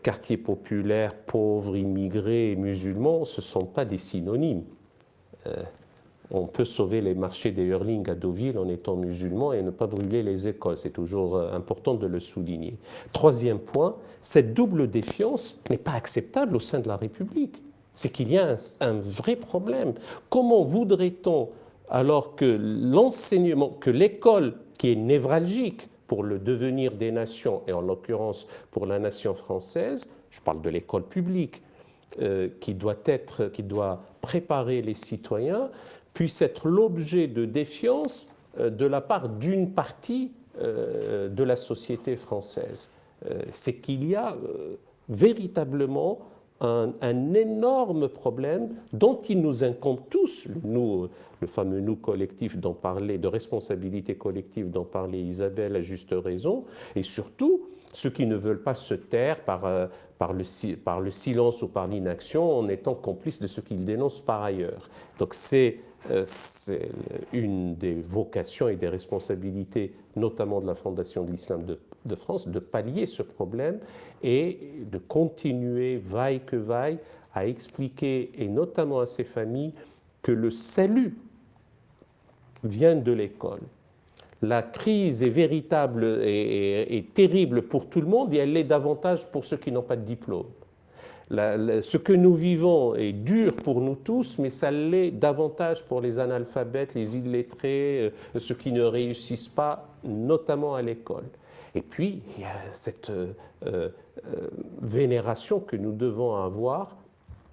C: quartier populaire, pauvres, immigrés, musulmans, ce ne sont pas des synonymes. On peut sauver les marchés des Hurling à Deauville en étant musulman et ne pas brûler les écoles. C'est toujours important de le souligner. Troisième point, cette double défiance n'est pas acceptable au sein de la République. C'est qu'il y a un vrai problème. Comment voudrait-on, alors que l'enseignement, que l'école, qui est névralgique pour le devenir des nations, et en l'occurrence pour la nation française, je parle de l'école publique, qui doit préparer les citoyens, puisse être l'objet de défiance de la part d'une partie de la société française. C'est qu'il y a véritablement un énorme problème dont il nous incombe tous, nous, le fameux nous collectif dont parlait, de responsabilité collective dont parlait Isabelle à juste raison, et surtout ceux qui ne veulent pas se taire par le silence ou par l'inaction en étant complices de ce qu'ils dénoncent par ailleurs. Donc c'est une des vocations et des responsabilités, notamment de la Fondation de l'Islam de France, de pallier ce problème et de continuer, vaille que vaille, à expliquer, et notamment à ces familles, que le salut vient de l'école. La crise est véritable et terrible pour tout le monde, et elle l'est davantage pour ceux qui n'ont pas de diplôme. Ce que nous vivons est dur pour nous tous, mais ça l'est davantage pour les analphabètes, les illettrés, ceux qui ne réussissent pas, notamment à l'école. Et puis, il y a cette vénération que nous devons avoir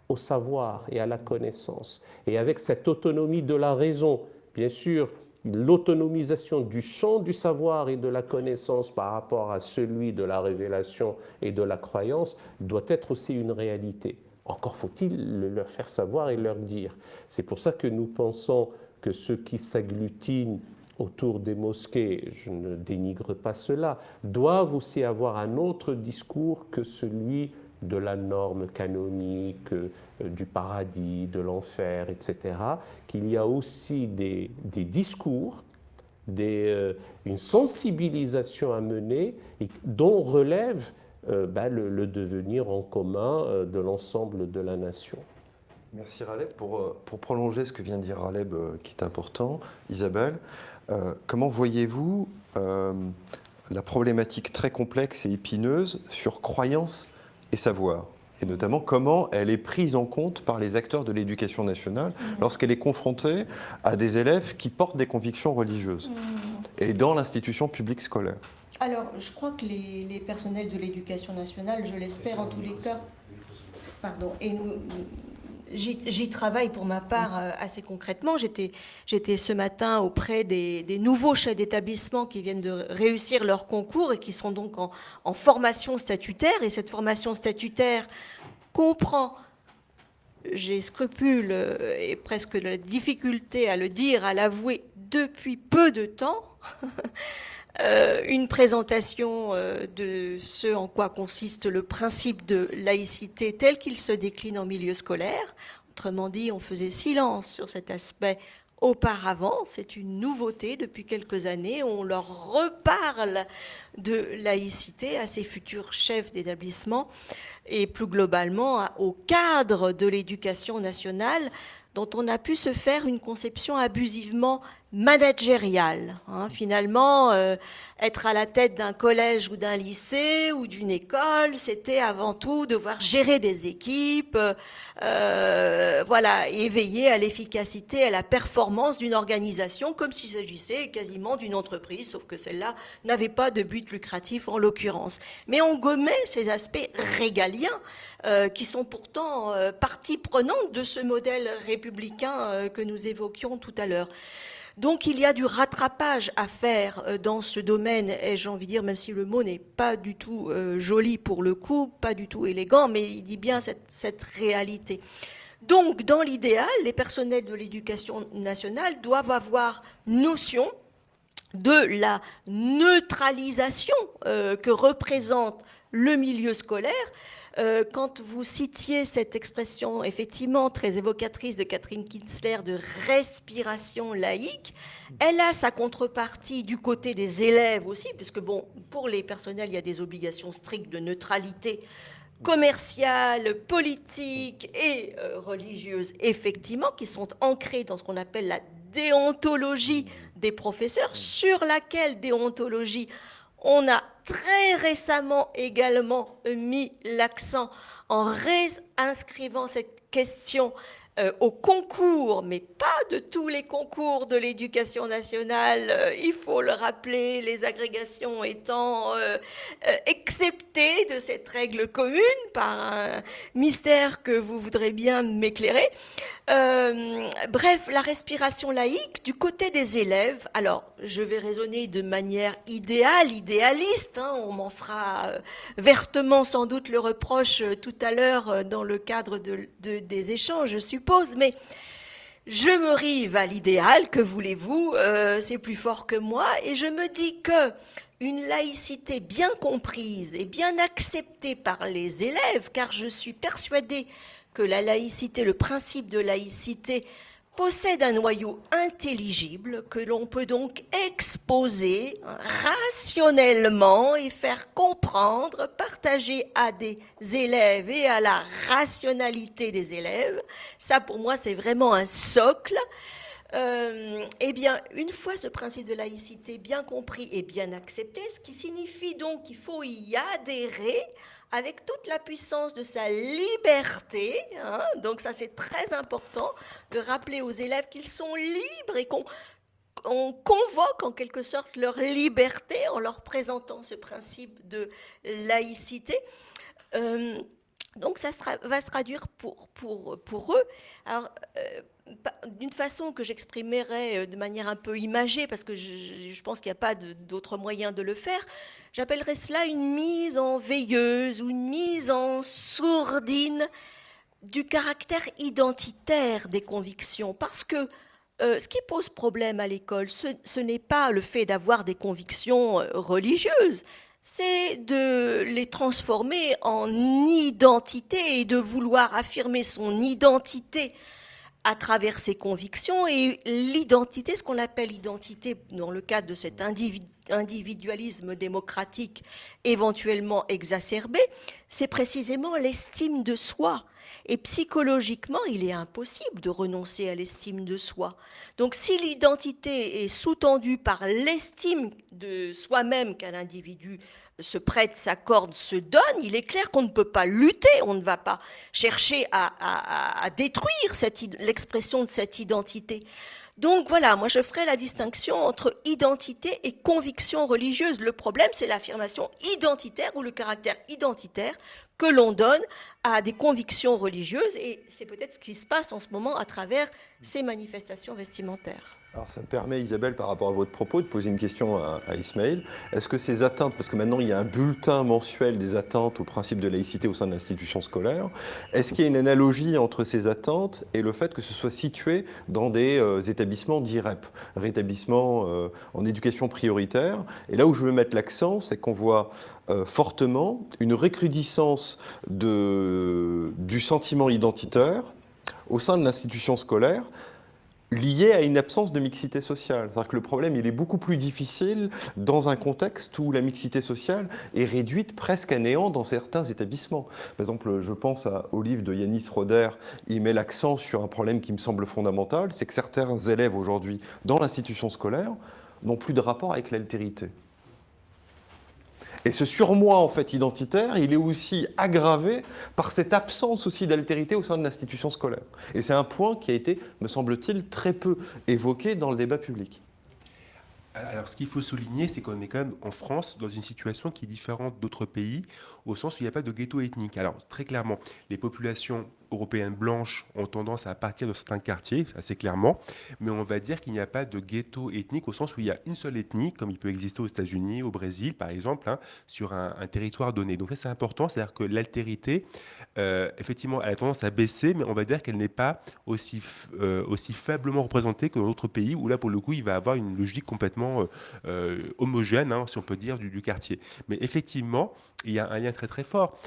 C: au savoir et à la connaissance. Et avec cette autonomie de la raison, bien sûr, l'autonomisation du champ du savoir et de la connaissance par rapport à celui de la révélation et de la croyance doit être aussi une réalité. Encore faut-il le leur faire savoir et leur dire. C'est pour ça que nous pensons que ceux qui s'agglutinent autour des mosquées, je ne dénigre pas cela, doivent aussi avoir un autre discours que celui de la norme canonique, du paradis, de l'enfer, etc., qu'il y a aussi des discours, une sensibilisation à mener et dont relève le devenir en commun de l'ensemble de la nation.
A: Merci Raleb. Pour prolonger ce que vient de dire Raleb, qui est important, Isabelle, comment voyez-vous la problématique très complexe et épineuse sur croyance et savoir ? Et notamment comment elle est prise en compte par les acteurs de l'éducation nationale lorsqu'elle est confrontée à des élèves qui portent des convictions religieuses et dans l'institution publique scolaire.
D: Alors, je crois que les personnels de l'éducation nationale, je l'espère en tous les cas, pardon, et j'y travaille pour ma part assez concrètement. J'étais ce matin auprès des nouveaux chefs d'établissement qui viennent de réussir leur concours et qui sont donc en formation statutaire. Et cette formation statutaire comprend, j'ai scrupule et presque de la difficulté à le dire, à l'avouer, depuis peu de temps, une présentation de ce en quoi consiste le principe de laïcité tel qu'il se décline en milieu scolaire. Autrement dit, on faisait silence sur cet aspect auparavant. C'est une nouveauté depuis quelques années. On leur reparle de laïcité à ces futurs chefs d'établissement et plus globalement au cadre de l'éducation nationale dont on a pu se faire une conception abusivement managériale. Finalement, être à la tête d'un collège ou d'un lycée ou d'une école, c'était avant tout devoir gérer des équipes, et veiller à l'efficacité, à la performance d'une organisation, comme s'il s'agissait quasiment d'une entreprise, sauf que celle-là n'avait pas de but lucratif en l'occurrence. Mais on gommait ces aspects régaliens qui sont pourtant partie prenante de ce modèle républicain que nous évoquions tout à l'heure. Donc il y a du rattrapage à faire dans ce domaine, et j'ai envie de dire, même si le mot n'est pas du tout joli pour le coup, pas du tout élégant, mais il dit bien cette réalité. Donc dans l'idéal, les personnels de l'éducation nationale doivent avoir notion de la neutralisation que représente le milieu scolaire. Quand vous citiez cette expression effectivement très évocatrice de Catherine Kinsler de respiration laïque, elle a sa contrepartie du côté des élèves aussi, puisque bon, pour les personnels, il y a des obligations strictes de neutralité commerciale, politique et religieuse, effectivement, qui sont ancrées dans ce qu'on appelle la déontologie des professeurs, sur laquelle déontologie on a très récemment également mis l'accent en réinscrivant cette question au concours, mais pas de tous les concours de l'éducation nationale, il faut le rappeler, les agrégations étant exceptées de cette règle commune par un mystère que vous voudrez bien m'éclairer. Bref, la respiration laïque du côté des élèves. Alors, je vais raisonner de manière idéaliste, on m'en fera vertement sans doute le reproche tout à l'heure dans le cadre des échanges, je suppose, mais je me rive à l'idéal, que voulez-vous, c'est plus fort que moi, et je me dis que une laïcité bien comprise et bien acceptée par les élèves, car je suis persuadée que la laïcité, le principe de laïcité, possède un noyau intelligible que l'on peut donc exposer rationnellement et faire comprendre, partager à des élèves et à la rationalité des élèves. Ça, pour moi, c'est vraiment un socle. Eh bien, une fois ce principe de laïcité bien compris et bien accepté, ce qui signifie donc qu'il faut y adhérer avec toute la puissance de sa liberté, donc ça c'est très important de rappeler aux élèves qu'ils sont libres et qu'on convoque en quelque sorte leur liberté en leur présentant ce principe de laïcité. Donc ça va se traduire pour eux. Alors, d'une façon que j'exprimerai de manière un peu imagée, parce que je pense qu'il n'y a pas d'autre moyen de le faire, j'appellerais cela une mise en veilleuse ou une mise en sourdine du caractère identitaire des convictions. Parce que ce qui pose problème à l'école, ce n'est pas le fait d'avoir des convictions religieuses, c'est de les transformer en identité et de vouloir affirmer son identité à travers ses convictions. Et l'identité, ce qu'on appelle identité dans le cadre de cet individualisme démocratique éventuellement exacerbé, c'est précisément l'estime de soi. Et psychologiquement, il est impossible de renoncer à l'estime de soi. Donc si l'identité est sous-tendue par l'estime de soi-même qu'un individu se prête, s'accorde, se donne, il est clair qu'on ne peut pas lutter, on ne va pas chercher à détruire l'expression de cette identité. Donc voilà, moi je ferai la distinction entre identité et conviction religieuse. Le problème, c'est l'affirmation identitaire ou le caractère identitaire que l'on donne à des convictions religieuses, et c'est peut-être ce qui se passe en ce moment à travers ces manifestations vestimentaires.
A: Alors ça me permet, Isabelle, par rapport à votre propos, de poser une question à Ismaël. Est-ce que ces atteintes, parce que maintenant il y a un bulletin mensuel des atteintes au principe de laïcité au sein de l'institution scolaire, est-ce qu'il y a une analogie entre ces atteintes et le fait que ce soit situé dans des établissements d'IREP, rétablissement en éducation prioritaire? Et là où je veux mettre l'accent, c'est qu'on voit fortement une recrudescence du sentiment identitaire au sein de l'institution scolaire, lié à une absence de mixité sociale. C'est-à-dire que le problème, il est beaucoup plus difficile dans un contexte où la mixité sociale est réduite presque à néant dans certains établissements. Par exemple, je pense au livre de Yanis Roder, il met l'accent sur un problème qui me semble fondamental, c'est que certains élèves aujourd'hui dans l'institution scolaire n'ont plus de rapport avec l'altérité. Et ce surmoi en fait identitaire, il est aussi aggravé par cette absence aussi d'altérité au sein de l'institution scolaire. Et c'est un point qui a été, me semble-t-il, très peu évoqué dans le débat public.
B: Alors, ce qu'il faut souligner, c'est qu'on est quand même en France dans une situation qui est différente d'autres pays, au sens où il n'y a pas de ghetto ethnique. Alors, très clairement, les populations européennes blanches ont tendance à partir de certains quartiers, assez clairement, mais on va dire qu'il n'y a pas de ghetto ethnique au sens où il y a une seule ethnie, comme il peut exister aux États-Unis, au Brésil, par exemple, hein, sur un territoire donné. Donc ça, c'est important, c'est-à-dire que l'altérité, effectivement, elle a tendance à baisser, mais on va dire qu'elle n'est pas aussi faiblement représentée que dans d'autres pays, où là, pour le coup, il va avoir une logique complètement homogène, hein, si on peut dire, du quartier. Mais effectivement, il y a un lien très très fort.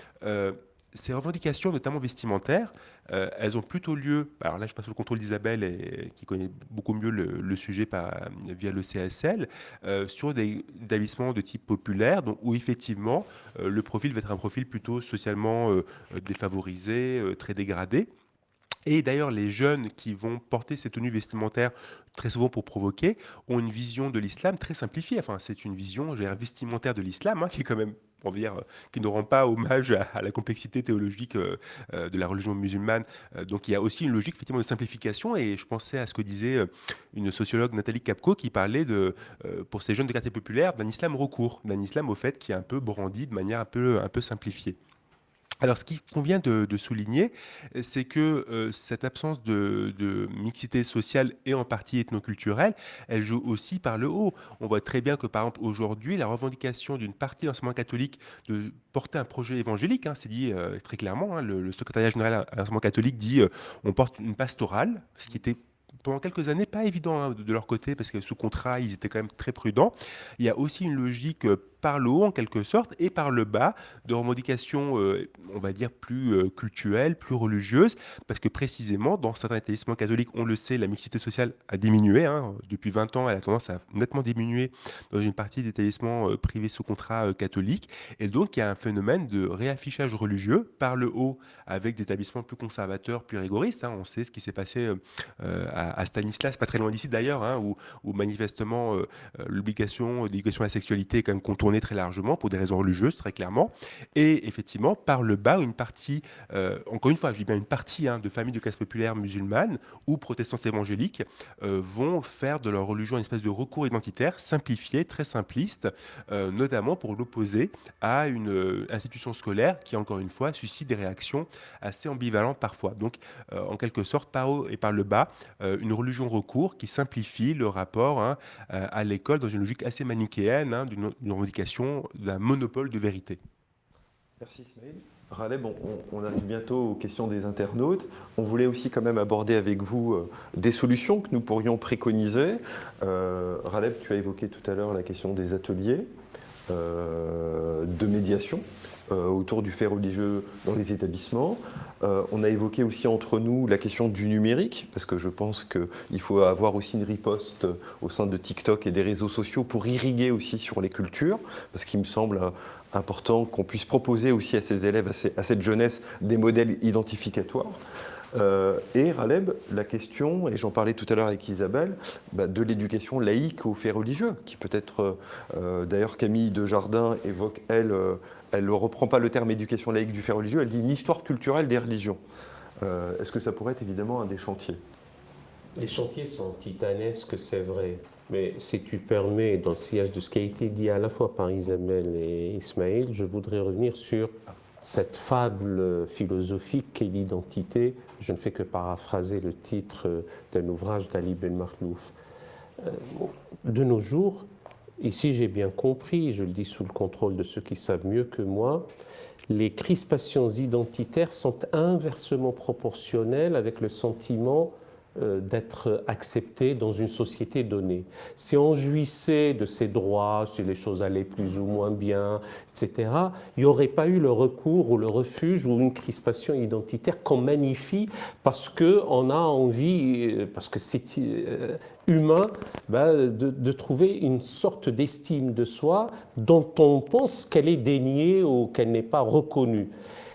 B: Ces revendications, notamment vestimentaires, elles ont plutôt lieu, alors là je passe sous le contrôle d'Isabelle, qui connaît beaucoup mieux le sujet via le CSL, sur des établissements de type populaire, donc, où effectivement le profil va être un profil plutôt socialement défavorisé, très dégradé. Et d'ailleurs, les jeunes qui vont porter ces tenues vestimentaires, très souvent pour provoquer, ont une vision de l'islam très simplifiée. Enfin, c'est une vision vestimentaire de l'islam, hein, qui est quand même, on va dire, qui ne rend pas hommage à la complexité théologique de la religion musulmane. Donc il y a aussi une logique effectivement de simplification, et je pensais à ce que disait une sociologue, Nathalie Kapko, qui parlait pour ces jeunes de quartier populaire, d'un islam recours, d'un islam au fait qui est un peu brandi de manière un peu simplifiée. Alors, ce qu'il convient de souligner, c'est que cette absence de mixité sociale et en partie ethnoculturelle, elle joue aussi par le haut. On voit très bien que, par exemple, aujourd'hui, la revendication d'une partie de l'enseignement catholique de porter un projet évangélique, hein, c'est dit très clairement, hein, le secrétariat général à l'enseignement catholique dit on porte une pastorale, ce qui était pendant quelques années pas évident, hein, de leur côté, parce que sous contrat, ils étaient quand même très prudents. Il y a aussi une logique par le haut, en quelque sorte, et par le bas, de revendications, on va dire, plus cultuelles, plus religieuses, parce que précisément, dans certains établissements catholiques, on le sait, la mixité sociale a diminué. Hein. Depuis 20 ans, elle a tendance à nettement diminuer dans une partie des établissements privés sous contrat catholiques. Et donc, il y a un phénomène de réaffichage religieux par le haut, avec des établissements plus conservateurs, plus rigoristes. Hein. On sait ce qui s'est passé à Stanislas, pas très loin d'ici d'ailleurs, hein, où manifestement, l'obligation d'éducation à la sexualité est quand même contournée très largement pour des raisons religieuses, très clairement. Et effectivement, par le bas, une partie, encore une fois, je dis bien une partie, hein, de familles de classe populaire musulmanes ou protestantes évangéliques vont faire de leur religion une espèce de recours identitaire simplifié, très simpliste, notamment pour l'opposer à une institution scolaire qui, encore une fois, suscite des réactions assez ambivalentes parfois. Donc, en quelque sorte, par haut et par le bas, une religion recours qui simplifie le rapport, hein, à l'école dans une logique assez manichéenne, hein, d'une revendication d'un monopole de vérité.
A: Merci Ismaël. Raleb, on arrive bientôt aux questions des internautes. On voulait aussi quand même aborder avec vous des solutions que nous pourrions préconiser. Raleb, tu as évoqué tout à l'heure la question des ateliers de médiation autour du fait religieux dans les établissements. On a évoqué aussi entre nous la question du numérique, parce que je pense qu'il faut avoir aussi une riposte au sein de TikTok et des réseaux sociaux pour irriguer aussi sur les cultures, parce qu'il me semble important qu'on puisse proposer aussi à ces élèves, à cette jeunesse, des modèles identificatoires. Et Raleb, la question, et j'en parlais tout à l'heure avec Isabelle, de l'éducation laïque aux faits religieux, qui peut-être, d'ailleurs Camille Desjardins évoque, elle ne reprend pas le terme éducation laïque du fait religieux, elle dit une histoire culturelle des religions. Est-ce que ça pourrait être évidemment un des chantiers?
C: Les chantiers sont titanesques, c'est vrai. Mais si tu permets, dans le sillage de ce qui a été dit à la fois par Isabelle et Ismaël, je voudrais revenir sur cette fable philosophique qu'est l'identité. Je ne fais que paraphraser le titre d'un ouvrage d'Ali Ben Makhlouf. De nos jours, ici j'ai bien compris, je le dis sous le contrôle de ceux qui savent mieux que moi, les crispations identitaires sont inversement proportionnelles avec le sentiment d'être accepté dans une société donnée. Si on jouissait de ses droits, si les choses allaient plus ou moins bien, etc., il n'y aurait pas eu le recours ou le refuge ou une crispation identitaire qu'on magnifie parce qu'on a envie, parce que c'est humain, de trouver une sorte d'estime de soi dont on pense qu'elle est déniée ou qu'elle n'est pas reconnue.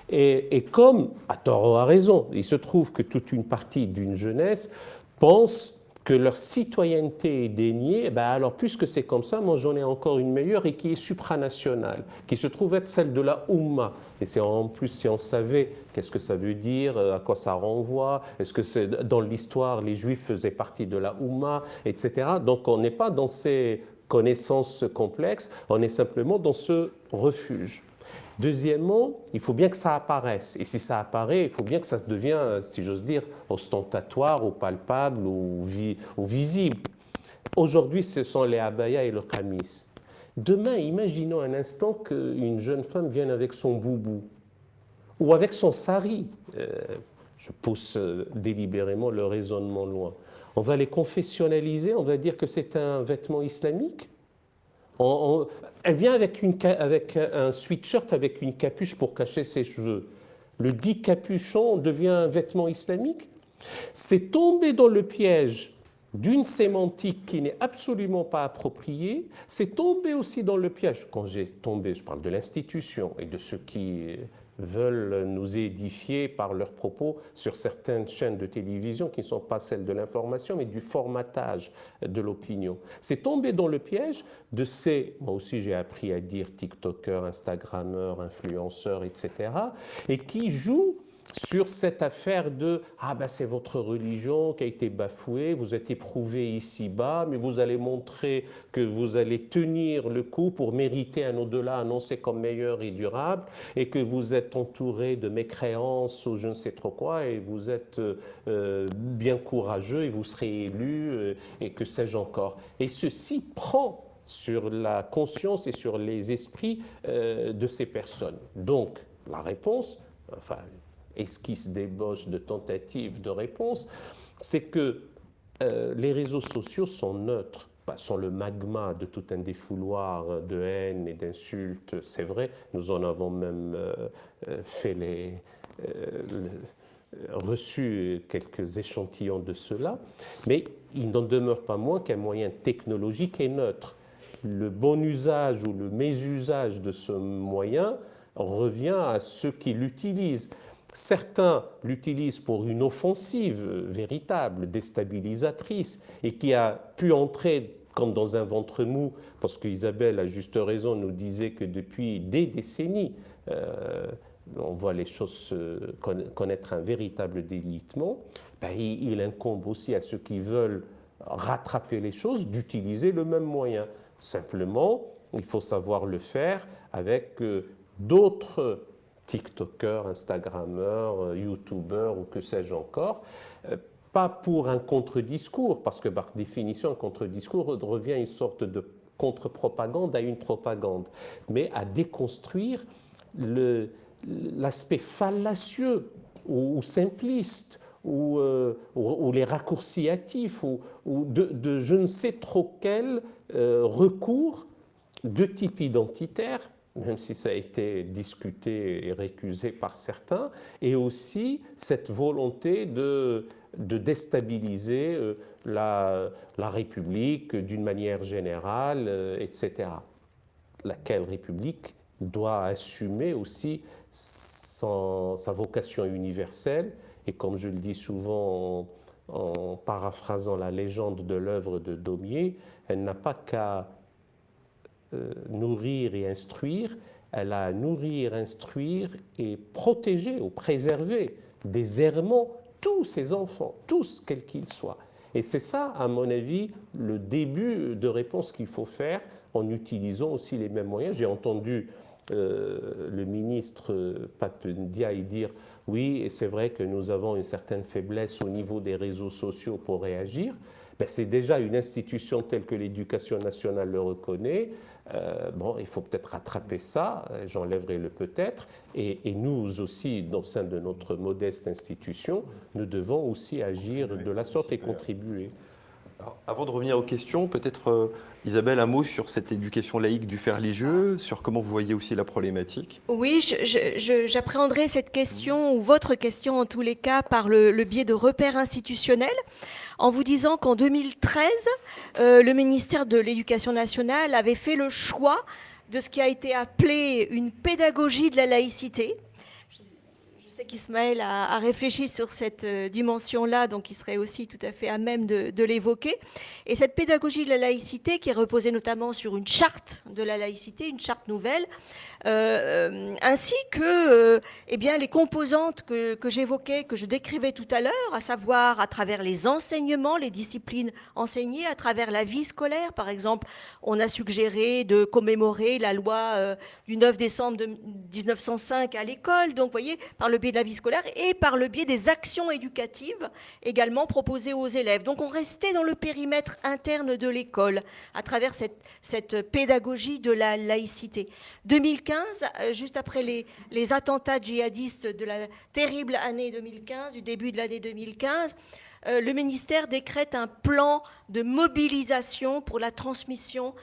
C: Et comme, à tort ou à raison, il se trouve que toute une partie d'une jeunesse pense que leur citoyenneté est déniée, alors puisque c'est comme ça, moi j'en ai encore une meilleure et qui est supranationale, qui se trouve être celle de la Oumma. Et c'est en plus, si on savait qu'est-ce que ça veut dire, à quoi ça renvoie, est-ce que c'est, dans l'histoire, les Juifs faisaient partie de la Oumma, etc. Donc on n'est pas dans ces connaissances complexes, on est simplement dans ce refuge. Deuxièmement, il faut bien que ça apparaisse. Et si ça apparaît, il faut bien que ça devienne, si j'ose dire, ostentatoire ou palpable ou visible. Aujourd'hui, ce sont les abayas et le qamis. Demain, imaginons un instant qu'une jeune femme vienne avec son boubou ou avec son sari. Je pousse délibérément le raisonnement loin. On va les confessionnaliser, on va dire que c'est un vêtement islamique. Elle vient avec un sweatshirt avec une capuche pour cacher ses cheveux. Le dit capuchon devient un vêtement islamique. C'est tomber dans le piège d'une sémantique qui n'est absolument pas appropriée. C'est tomber aussi dans le piège, quand j'ai tombé, je parle de l'institution et de ceux qui veulent nous édifier par leurs propos sur certaines chaînes de télévision qui ne sont pas celles de l'information, mais du formatage de l'opinion. C'est tomber dans le piège de ces, moi aussi j'ai appris à dire tiktokers, instagrammeurs, influenceurs, etc., et qui jouent sur cette affaire de « Ah ben c'est votre religion qui a été bafouée, vous êtes éprouvé ici-bas, mais vous allez montrer que vous allez tenir le coup pour mériter un au-delà annoncé comme meilleur et durable, et que vous êtes entouré de mécréances ou je ne sais trop quoi, et vous êtes bien courageux et vous serez élu, et que sais-je encore. » Et ceci prend sur la conscience et sur les esprits de ces personnes. Donc, la réponse, enfin, esquisse, débauche de tentatives de réponse, c'est que les réseaux sociaux sont neutres, sont le magma de tout un défouloir de haine et d'insultes, c'est vrai, nous en avons même reçu quelques échantillons de cela, mais il n'en demeure pas moins qu'un moyen technologique est neutre. Le bon usage ou le mésusage de ce moyen revient à ceux qui l'utilisent. Certains l'utilisent pour une offensive véritable, déstabilisatrice, et qui a pu entrer comme dans un ventre mou, parce qu'Isabelle, à juste raison, nous disait que depuis des décennies, on voit les choses connaître un véritable délitement. Il incombe aussi à ceux qui veulent rattraper les choses d'utiliser le même moyen. Simplement, il faut savoir le faire avec d'autres TikTokers, Instagrammeurs, YouTubeurs ou que sais-je encore, pas pour un contre-discours, parce que par définition, un contre-discours revient à une sorte de contre-propagande à une propagande, mais à déconstruire l'aspect fallacieux ou simpliste ou les raccourcis hâtifs ou de je ne sais trop quel recours de type identitaire, même si ça a été discuté et récusé par certains, et aussi cette volonté de déstabiliser la République d'une manière générale, etc. Laquelle République doit assumer aussi sa vocation universelle, et comme je le dis souvent en paraphrasant la légende de l'œuvre de Daumier, elle n'a pas qu'à nourrir et instruire, elle a à nourrir, instruire et protéger ou préserver des errements tous ses enfants, tous quels qu'ils soient. Et c'est ça, à mon avis, le début de réponse qu'il faut faire en utilisant aussi les mêmes moyens. J'ai entendu le ministre Pape Ndiaye dire « Oui, et c'est vrai que nous avons une certaine faiblesse au niveau des réseaux sociaux pour réagir ». Ben, c'est déjà une institution telle que l'Éducation nationale le reconnaît. Bon, il faut peut-être rattraper ça, j'enlèverai le peut-être, et nous aussi, au sein de notre modeste institution, nous devons aussi agir de la sorte et contribuer.
A: Alors, avant de revenir aux questions, peut-être Isabelle, un mot sur cette éducation laïque du fait religieux, sur comment vous voyez aussi la problématique.
D: Oui, j'appréhenderai cette question, ou votre question en tous les cas, par le biais de repères institutionnels, en vous disant qu'en 2013, le ministère de l'Éducation nationale avait fait le choix de ce qui a été appelé une pédagogie de la laïcité. Je sais qu'Ismaël a réfléchi sur cette dimension-là, donc il serait aussi tout à fait à même de l'évoquer. Et cette pédagogie de la laïcité, qui reposait notamment sur une charte de la laïcité, une charte nouvelle, ainsi que eh bien, les composantes que j'évoquais, que je décrivais tout à l'heure, à savoir à travers les enseignements, les disciplines enseignées, à travers la vie scolaire. Par exemple, on a suggéré de commémorer la loi du 9 décembre 1905 à l'école, donc vous voyez, par le biais de la vie scolaire et par le biais des actions éducatives également proposées aux élèves. Donc on restait dans le périmètre interne de l'école à travers cette pédagogie de la laïcité. 2015, juste après les attentats djihadistes de la terrible année 2015, du début de l'année 2015, le ministère décrète un plan de mobilisation pour la transmission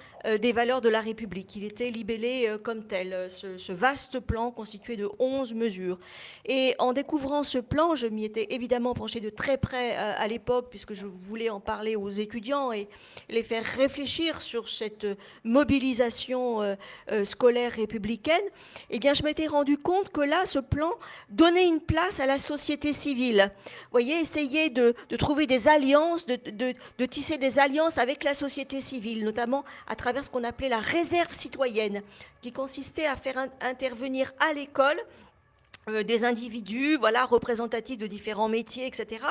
D: des valeurs de la République. Il était libellé comme tel, ce vaste plan constitué de 11 mesures. Et en découvrant ce plan, je m'y étais évidemment penchée de très près à l'époque, puisque je voulais en parler aux étudiants et les faire réfléchir sur cette mobilisation scolaire républicaine. Eh bien, je m'étais rendu compte que là, ce plan donnait une place à la société civile. Vous voyez, essayer de trouver des alliances, de tisser des alliances avec la société civile, notamment à travers ce qu'on appelait la réserve citoyenne, qui consistait à faire intervenir à l'école des individus, voilà, représentatifs de différents métiers, etc.,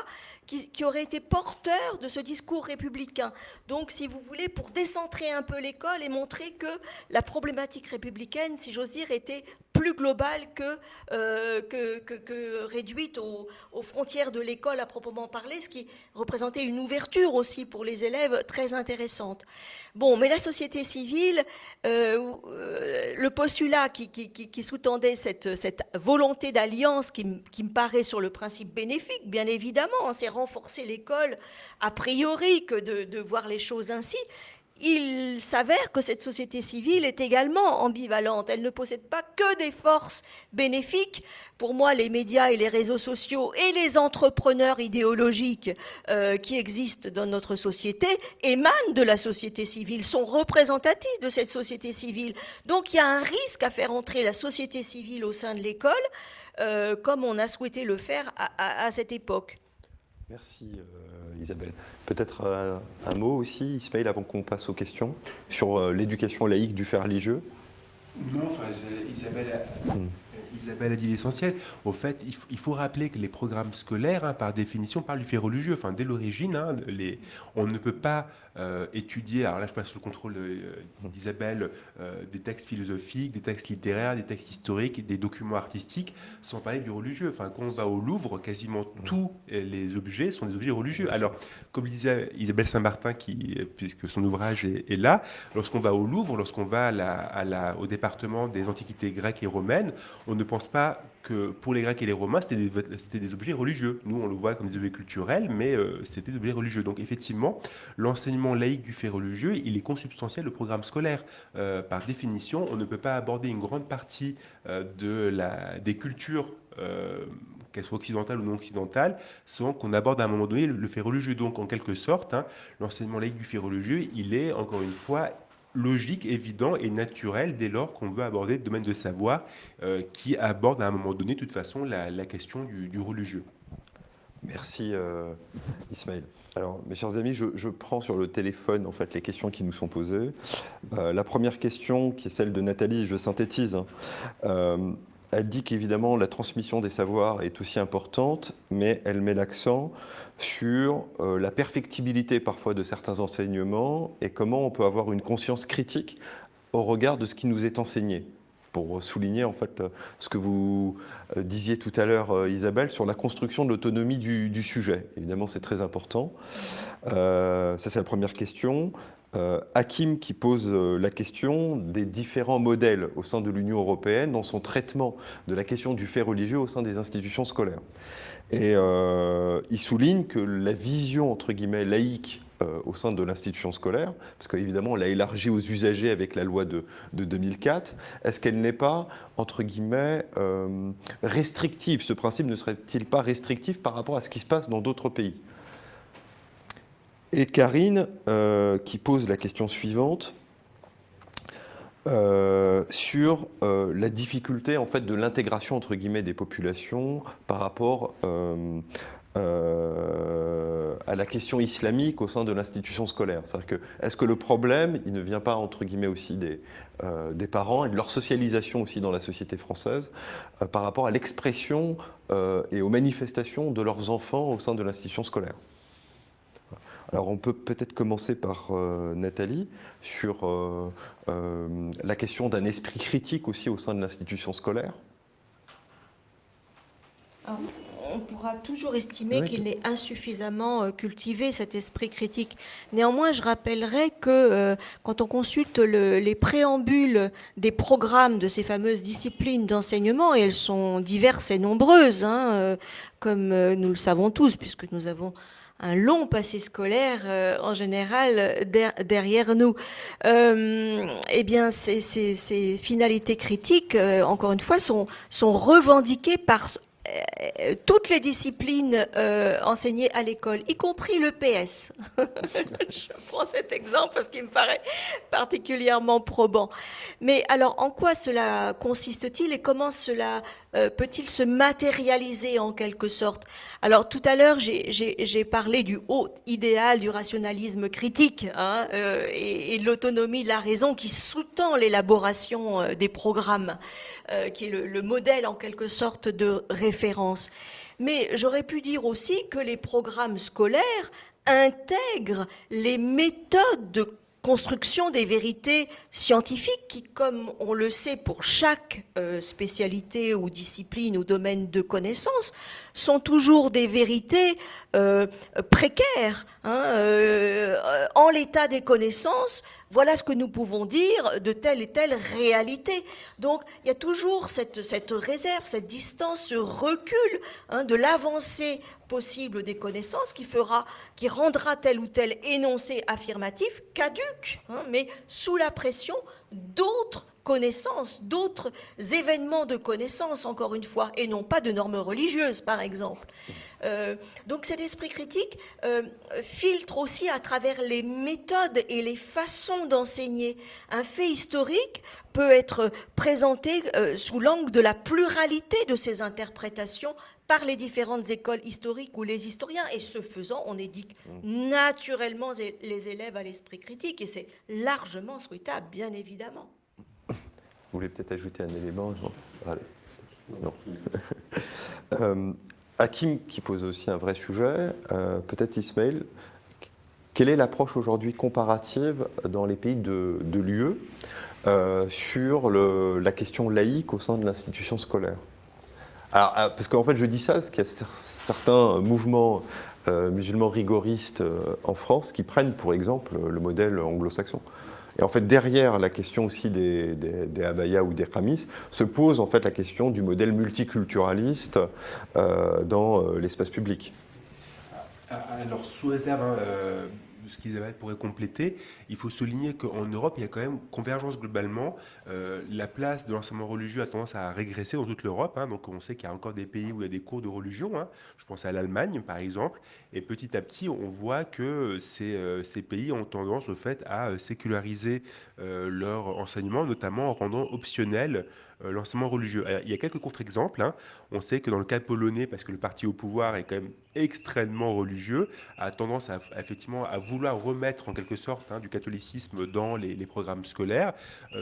D: qui auraient été porteurs de ce discours républicain. Donc, si vous voulez, pour décentrer un peu l'école et montrer que la problématique républicaine, si j'ose dire, était plus globale que réduite aux frontières de l'école à proprement parler, ce qui représentait une ouverture aussi pour les élèves très intéressante. Bon, mais la société civile, le postulat qui sous-tendait cette volonté d'alliance qui me paraît sur le principe bénéfique, bien évidemment, c'est renforcer l'école a priori que de voir les choses ainsi. Il s'avère que cette société civile est également ambivalente. Elle ne possède pas que des forces bénéfiques. Pour moi, les médias et les réseaux sociaux et les entrepreneurs idéologiques qui existent dans notre société émanent de la société civile, sont représentatifs de cette société civile. Donc il y a un risque à faire entrer la société civile au sein de l'école, comme on a souhaité le faire à cette époque.
A: Merci Isabelle. Peut-être un mot aussi, Ismaël, avant qu'on passe aux questions, sur l'éducation laïque du fait religieux.
B: Non, enfin, Isabelle a dit l'essentiel. Au fait, il faut rappeler que les programmes scolaires, par définition, parlent du fait religieux. Enfin, dès l'origine, on ne peut pas étudier, alors là je passe sous le contrôle d'Isabelle, des textes philosophiques, des textes littéraires, des textes historiques, des documents artistiques, sans parler du religieux. Enfin, quand on va au Louvre, quasiment tous les objets sont des objets religieux. Alors, comme disait Isabelle Saint-Martin, puisque son ouvrage est là, lorsqu'on va au Louvre, lorsqu'on va au département des antiquités grecques et romaines, on ne ne pense pas que pour les Grecs et les Romains, c'était des objets religieux. Nous, on le voit comme des objets culturels, mais c'était des objets religieux. Donc effectivement, l'enseignement laïque du fait religieux, il est consubstantiel au programme scolaire. Par définition, on ne peut pas aborder une grande partie des cultures, qu'elles soient occidentales ou non occidentales, sans qu'on aborde à un moment donné le fait religieux. Donc en quelque sorte, hein, l'enseignement laïque du fait religieux, il est encore une fois logique, évident et naturel dès lors qu'on veut aborder le domaine de savoir qui aborde à un moment donné, de toute façon, la question du religieux.
A: Merci Ismaël. Alors, mes chers amis, je prends sur le téléphone en fait les questions qui nous sont posées. La première question, qui est celle de Nathalie, je synthétise. Elle dit qu'évidemment la transmission des savoirs est aussi importante, mais elle met l'accent sur la perfectibilité parfois de certains enseignements et comment on peut avoir une conscience critique au regard de ce qui nous est enseigné. Pour souligner en fait ce que vous disiez tout à l'heure, Isabelle, sur la construction de l'autonomie du sujet. Évidemment, c'est très important. Ça, c'est la première question. Hakim qui pose la question des différents modèles au sein de l'Union européenne dans son traitement de la question du fait religieux au sein des institutions scolaires. Et il souligne que la vision, entre guillemets, laïque au sein de l'institution scolaire, parce qu'évidemment on l'a élargie aux usagers avec la loi de 2004, est-ce qu'elle n'est pas, entre guillemets, restrictive? Ce principe ne serait-il pas restrictif par rapport à ce qui se passe dans d'autres pays? Et Karine, qui pose la question suivante, sur la difficulté en fait, de l'intégration entre guillemets des populations par rapport à la question islamique au sein de l'institution scolaire. C'est-à-dire que, est-ce que le problème, il ne vient pas entre guillemets aussi des parents et de leur socialisation aussi dans la société française par rapport à l'expression et aux manifestations de leurs enfants au sein de l'institution scolaire? Alors on peut peut-être commencer par Nathalie sur la question d'un esprit critique aussi au sein de l'institution scolaire.
D: On pourra toujours estimer qu'il est insuffisamment cultivé, cet esprit critique. Néanmoins, je rappellerai que quand on consulte les préambules des programmes de ces fameuses disciplines d'enseignement, et elles sont diverses et nombreuses, hein, comme nous le savons tous, puisque nous avons un long passé scolaire en général derrière nous. Eh bien, ces finalités critiques, encore une fois, sont revendiquées par toutes les disciplines enseignées à l'école, y compris le PS. Je prends cet exemple parce qu'il me paraît particulièrement probant. Mais alors, en quoi cela consiste-t-il et comment cela peut-il se matérialiser en quelque sorte? Alors, tout à l'heure, j'ai parlé du haut idéal du rationalisme critique hein, et de l'autonomie de la raison qui sous-tend l'élaboration des programmes, qui est le modèle en quelque sorte de référence. Mais j'aurais pu dire aussi que les programmes scolaires intègrent les méthodes de construction des vérités scientifiques qui, comme on le sait pour chaque spécialité ou discipline ou domaine de connaissance, sont toujours des vérités précaires. Hein, en l'état des connaissances, voilà ce que nous pouvons dire de telle et telle réalité. Donc, il y a toujours cette réserve, cette distance, ce recul hein, de l'avancée possible des connaissances qui rendra tel ou tel énoncé affirmatif caduc, hein, mais sous la pression d'autres connaissances, d'autres événements de connaissances, encore une fois, et non pas de normes religieuses, par exemple. Donc cet esprit critique filtre aussi à travers les méthodes et les façons d'enseigner. Un fait historique peut être présenté sous l'angle de la pluralité de ses interprétations par les différentes écoles historiques ou les historiens. Et ce faisant, on éduque naturellement les élèves à l'esprit critique, et c'est largement souhaitable, bien évidemment.
A: Vous voulez peut-être ajouter un élément? Non. Hakim qui pose aussi un vrai sujet, peut-être Ismaël, quelle est l'approche aujourd'hui comparative dans les pays de l'UE sur la question laïque au sein de l'institution scolaire? Alors, parce qu'en fait je dis ça parce qu'il y a certains mouvements musulmans rigoristes en France qui prennent pour exemple le modèle anglo-saxon. Et en fait, derrière la question aussi des abayas ou des qamis, se pose en fait la question du modèle multiculturaliste dans l'espace public.
B: Alors, sous réserve de ce qu'Isabelle pourrait compléter, il faut souligner qu'en Europe, il y a quand même convergence globalement. La place de l'enseignement religieux a tendance à régresser dans toute l'Europe. Donc, on sait qu'il y a encore des pays où il y a des cours de religion. Je pense à l'Allemagne, par exemple. Et petit à petit, on voit que ces pays ont tendance, au fait, à séculariser leur enseignement, notamment en rendant optionnel l'enseignement religieux. Il y a quelques contre-exemples. On sait que dans le cas polonais, parce que le parti au pouvoir est quand même extrêmement religieux, a tendance effectivement à vouloir remettre en quelque sorte du catholicisme dans les programmes scolaires.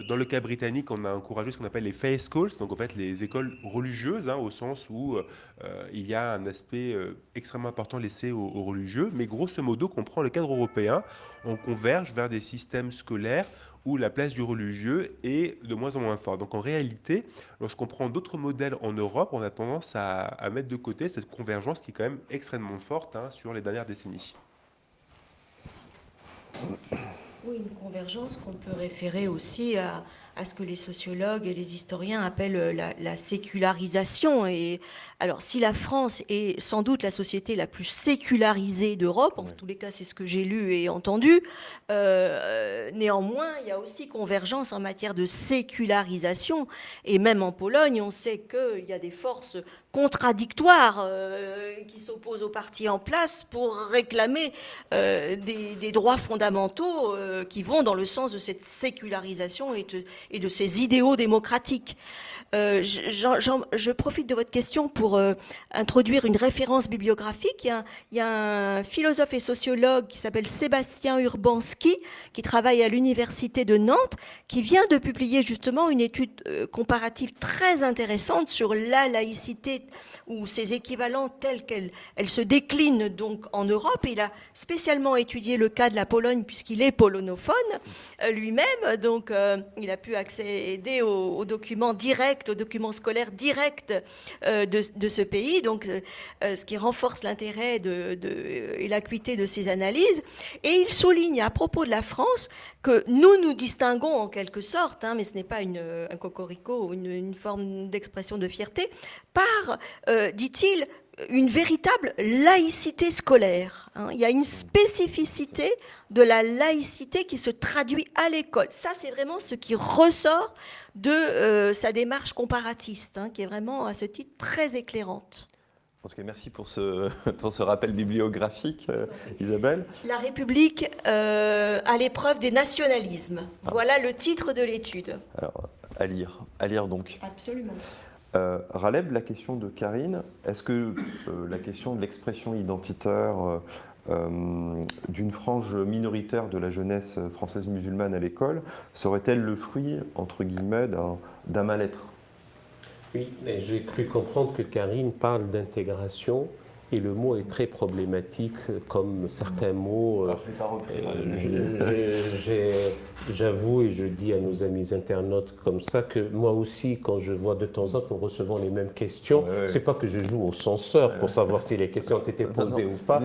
B: Dans le cas britannique, on a encouragé ce qu'on appelle les faith schools, donc en fait les écoles religieuses, au sens où il y a un aspect extrêmement important laissé aux religieux. Mais grosso modo, qu'on prend le cadre européen, on converge vers des systèmes scolaires où la place du religieux est de moins en moins forte. Donc en réalité, lorsqu'on prend d'autres modèles en Europe, on a tendance à mettre de côté cette convergence qui est quand même extrêmement forte sur les dernières décennies.
D: Oui, une convergence qu'on peut référer aussi à ce que les sociologues et les historiens appellent la sécularisation. Et alors, si la France est sans doute la société la plus sécularisée d'Europe, en tous les cas, c'est ce que j'ai lu et entendu, néanmoins, il y a aussi convergence en matière de sécularisation. Et même en Pologne, on sait qu'il y a des forces contradictoires qui s'opposent au parti en place pour réclamer des droits fondamentaux qui vont dans le sens de cette sécularisation et de ces idéaux démocratiques. Je profite de votre question pour introduire une référence bibliographique. Il y a un philosophe et sociologue qui s'appelle Sébastien Urbanski, qui travaille à l'université de Nantes, qui vient de publier justement une étude comparative très intéressante sur la laïcité ou ses équivalents tels qu'elle se décline donc en Europe. Et il a spécialement étudié le cas de la Pologne puisqu'il est polonophone lui-même, donc il a pu accéder aux documents directs, aux documents scolaires directs de ce pays, donc ce qui renforce l'intérêt et l'acuité de ses analyses. Et il souligne à propos de la France que nous distinguons en quelque sorte, mais ce n'est pas un cocorico ou une forme d'expression de fierté, par, dit-il, une véritable laïcité scolaire. Il y a une spécificité de la laïcité qui se traduit à l'école. Ça, c'est vraiment ce qui ressort de sa démarche comparatiste, qui est vraiment, à ce titre, très éclairante.
A: En tout cas, merci pour ce rappel bibliographique, Isabelle.
D: La République à l'épreuve des nationalismes. Voilà le titre de l'étude.
A: Alors, à lire donc.
D: Absolument.
A: Raleb, la question de Karine, est-ce que la question de l'expression identitaire d'une frange minoritaire de la jeunesse française musulmane à l'école serait-elle le fruit, entre guillemets, d'un mal-être ?
C: Oui, mais j'ai cru comprendre que Karine parle d'intégration et le mot est très problématique, comme certains mots.
A: Alors, je l'ai pas repris.
C: J'avoue et je dis à nos amis internautes comme ça que moi aussi, quand je vois de temps en temps nous recevons les mêmes questions, c'est pas que je joue au censeur pour savoir si les questions ont été posées ou pas,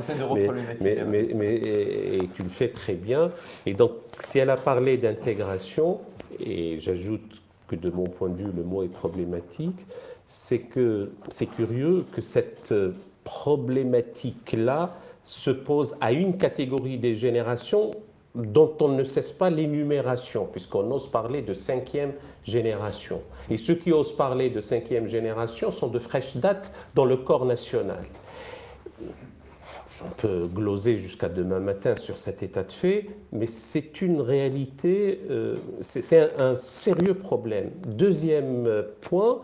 C: et tu le fais très bien. Et donc, si elle a parlé d'intégration, et j'ajoute que de mon point de vue, le mot est problématique, c'est curieux que cette problématique-là se pose à une catégorie des générations dont on ne cesse pas l'énumération, puisqu'on ose parler de 5e génération. Et ceux qui osent parler de 5e génération sont de fraîche date dans le corps national. On peut gloser jusqu'à demain matin sur cet état de fait, mais c'est une réalité, c'est un sérieux problème. Deuxième point,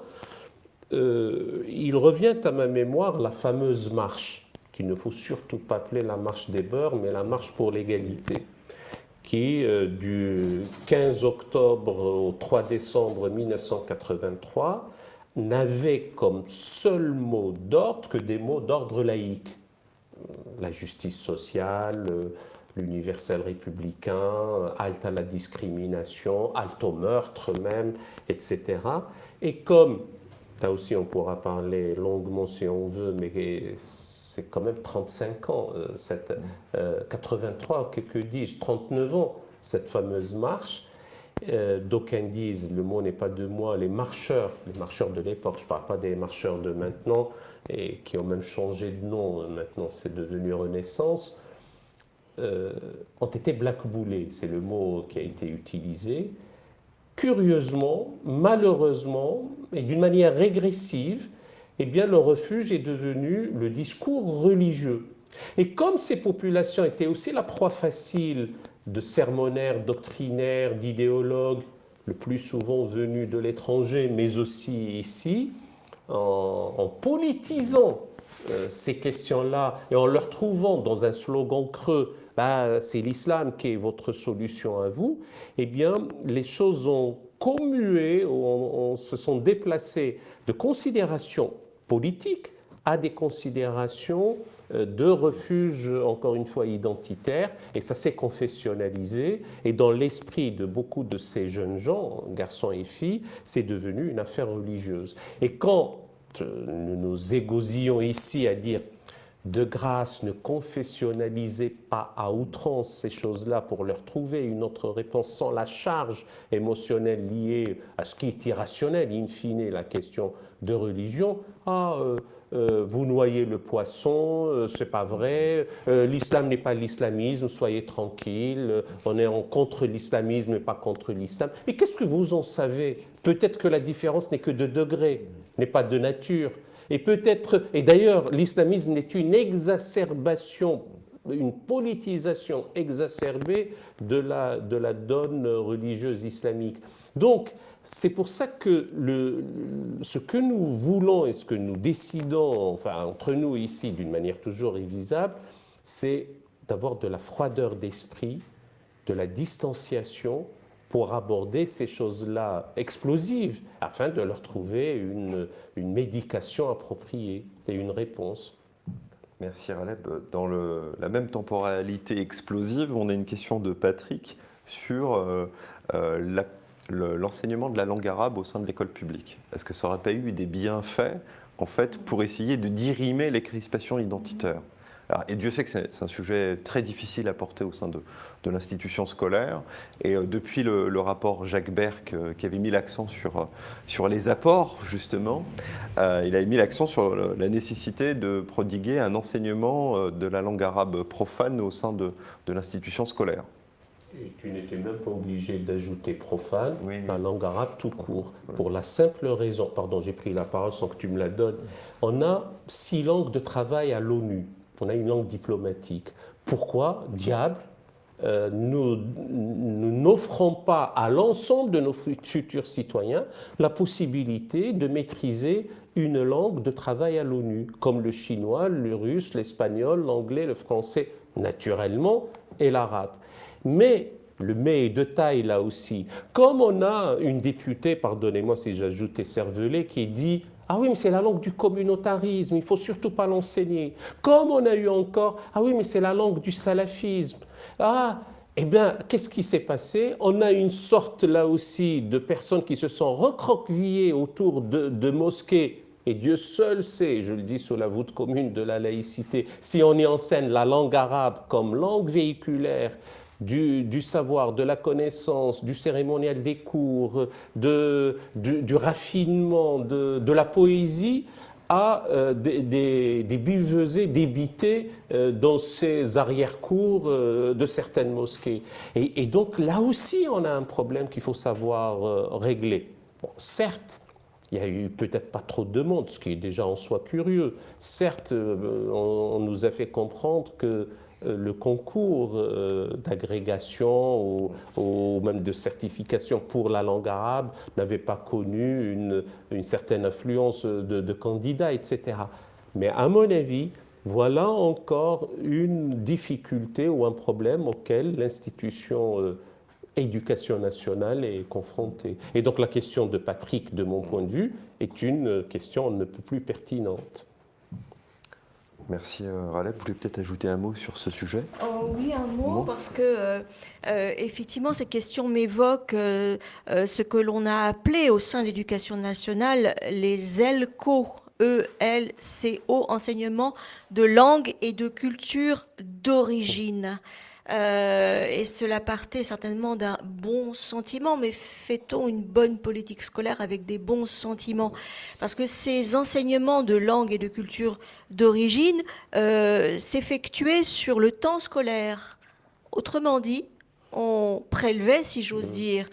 C: il revient à ma mémoire la fameuse marche, qu'il ne faut surtout pas appeler la marche des beurs, mais la marche pour l'égalité, qui, du 15 octobre au 3 décembre 1983, n'avait comme seul mot d'ordre que des mots d'ordre laïque. La justice sociale, l'universel républicain, halte à la discrimination, halte au meurtre même, etc. Et comme, là aussi on pourra parler longuement si on veut, mais c'est quand même 35 ans, 83, que dis-je, 39 ans cette fameuse marche. D'aucuns disent, le mot n'est pas de moi, les marcheurs de l'époque, je ne parle pas des marcheurs de maintenant, et qui ont même changé de nom, maintenant c'est devenu Renaissance, ont été blackboulés, c'est le mot qui a été utilisé. Curieusement, malheureusement, et d'une manière régressive, eh bien, le refuge est devenu le discours religieux. Et comme ces populations étaient aussi la proie facile de sermonnaires, doctrinaires, d'idéologues, le plus souvent venus de l'étranger, mais aussi ici, en politisant ces questions-là et en leur trouvant dans un slogan creux, c'est l'islam qui est votre solution à vous, eh bien, les choses ont commué, se sont déplacées de considérations politiques à des considérations de refuge, encore une fois, identitaire, et ça s'est confessionnalisé, et dans l'esprit de beaucoup de ces jeunes gens, garçons et filles, c'est devenu une affaire religieuse. Et quand nous nous égosillons ici à dire de grâce, ne confessionnalisez pas à outrance ces choses-là pour leur trouver une autre réponse sans la charge émotionnelle liée à ce qui est irrationnel, in fine, la question de religion. Vous noyez le poisson, c'est pas vrai, l'islam n'est pas l'islamisme, soyez tranquille, on est contre l'islamisme mais pas contre l'islam. Mais qu'est-ce que vous en savez? Peut-être que la différence n'est que de degré, n'est pas de nature. Et peut-être, et d'ailleurs, l'islamisme est une exacerbation, une politisation exacerbée de la donne religieuse islamique. Donc, c'est pour ça que ce que nous voulons et ce que nous décidons, enfin, entre nous ici, d'une manière toujours révisable, c'est d'avoir de la froideur d'esprit, de la distanciation, pour aborder ces choses-là explosives, afin de leur trouver une médication appropriée et une réponse.
A: Merci Raleb. Dans la même temporalité explosive, on a une question de Patrick sur l'enseignement de la langue arabe au sein de l'école publique. Est-ce que ça n'aurait pas eu des bienfaits, en fait, pour essayer de dirimer les crispations identitaires? Alors, et Dieu sait que c'est un sujet très difficile à porter au sein de l'institution scolaire. Et depuis le rapport Jacques Berck, qui avait mis l'accent sur les apports, justement, il avait mis l'accent sur la nécessité de prodiguer un enseignement de la langue arabe profane au sein de l'institution scolaire.
C: Et tu n'étais même pas obligé d'ajouter profane,
A: oui.
C: La langue arabe tout court, pour la simple raison, pardon, j'ai pris la parole sans que tu me la donnes, on a 6 langues de travail à l'ONU. On a une langue diplomatique. Pourquoi, diable, nous n'offrons pas à l'ensemble de nos futurs citoyens la possibilité de maîtriser une langue de travail à l'ONU, comme le chinois, le russe, l'espagnol, l'anglais, le français, naturellement, et l'arabe. Mais, le mais est de taille là aussi, comme on a une députée, pardonnez-moi si j'ajoute écervelée, qui dit « Ah oui, mais c'est la langue du communautarisme, il ne faut surtout pas l'enseigner. » Comme on a eu encore « Ah oui, mais c'est la langue du salafisme. » Eh bien, qu'est-ce qui s'est passé? On a une sorte, là aussi, de personnes qui se sont recroquevillées autour de mosquées. Et Dieu seul sait, je le dis sous la voûte commune de la laïcité, si on y enseigne la langue arabe comme langue véhiculaire du savoir, de la connaissance, du cérémonial des cours, du raffinement, de la poésie, à des buveuses débitées dans ces arrière-cours de certaines mosquées. Et donc là aussi, on a un problème qu'il faut savoir régler. Bon, certes, il n'y a eu peut-être pas trop de demandes, ce qui est déjà en soi curieux. Certes, on nous a fait comprendre que le concours d'agrégation ou même de certification pour la langue arabe n'avait pas connu une certaine affluence de candidats, etc. Mais à mon avis, voilà encore une difficulté ou un problème auquel l'institution éducation nationale est confrontée. Et donc la question de Patrick, de mon point de vue, est une question on ne peut plus pertinente.
A: Merci Raleb. Vous voulez peut-être ajouter un mot sur ce sujet?
D: Oui, un mot, parce que effectivement, ces questions m'évoquent ce que l'on a appelé au sein de l'éducation nationale les ELCO, E-L-C-O, enseignement de langue et de culture d'origine. et cela partait certainement d'un bon sentiment, mais fait-on une bonne politique scolaire avec des bons sentiments? Parce que ces enseignements de langue et de culture d'origine s'effectuaient sur le temps scolaire. Autrement dit, on prélevait, si j'ose dire,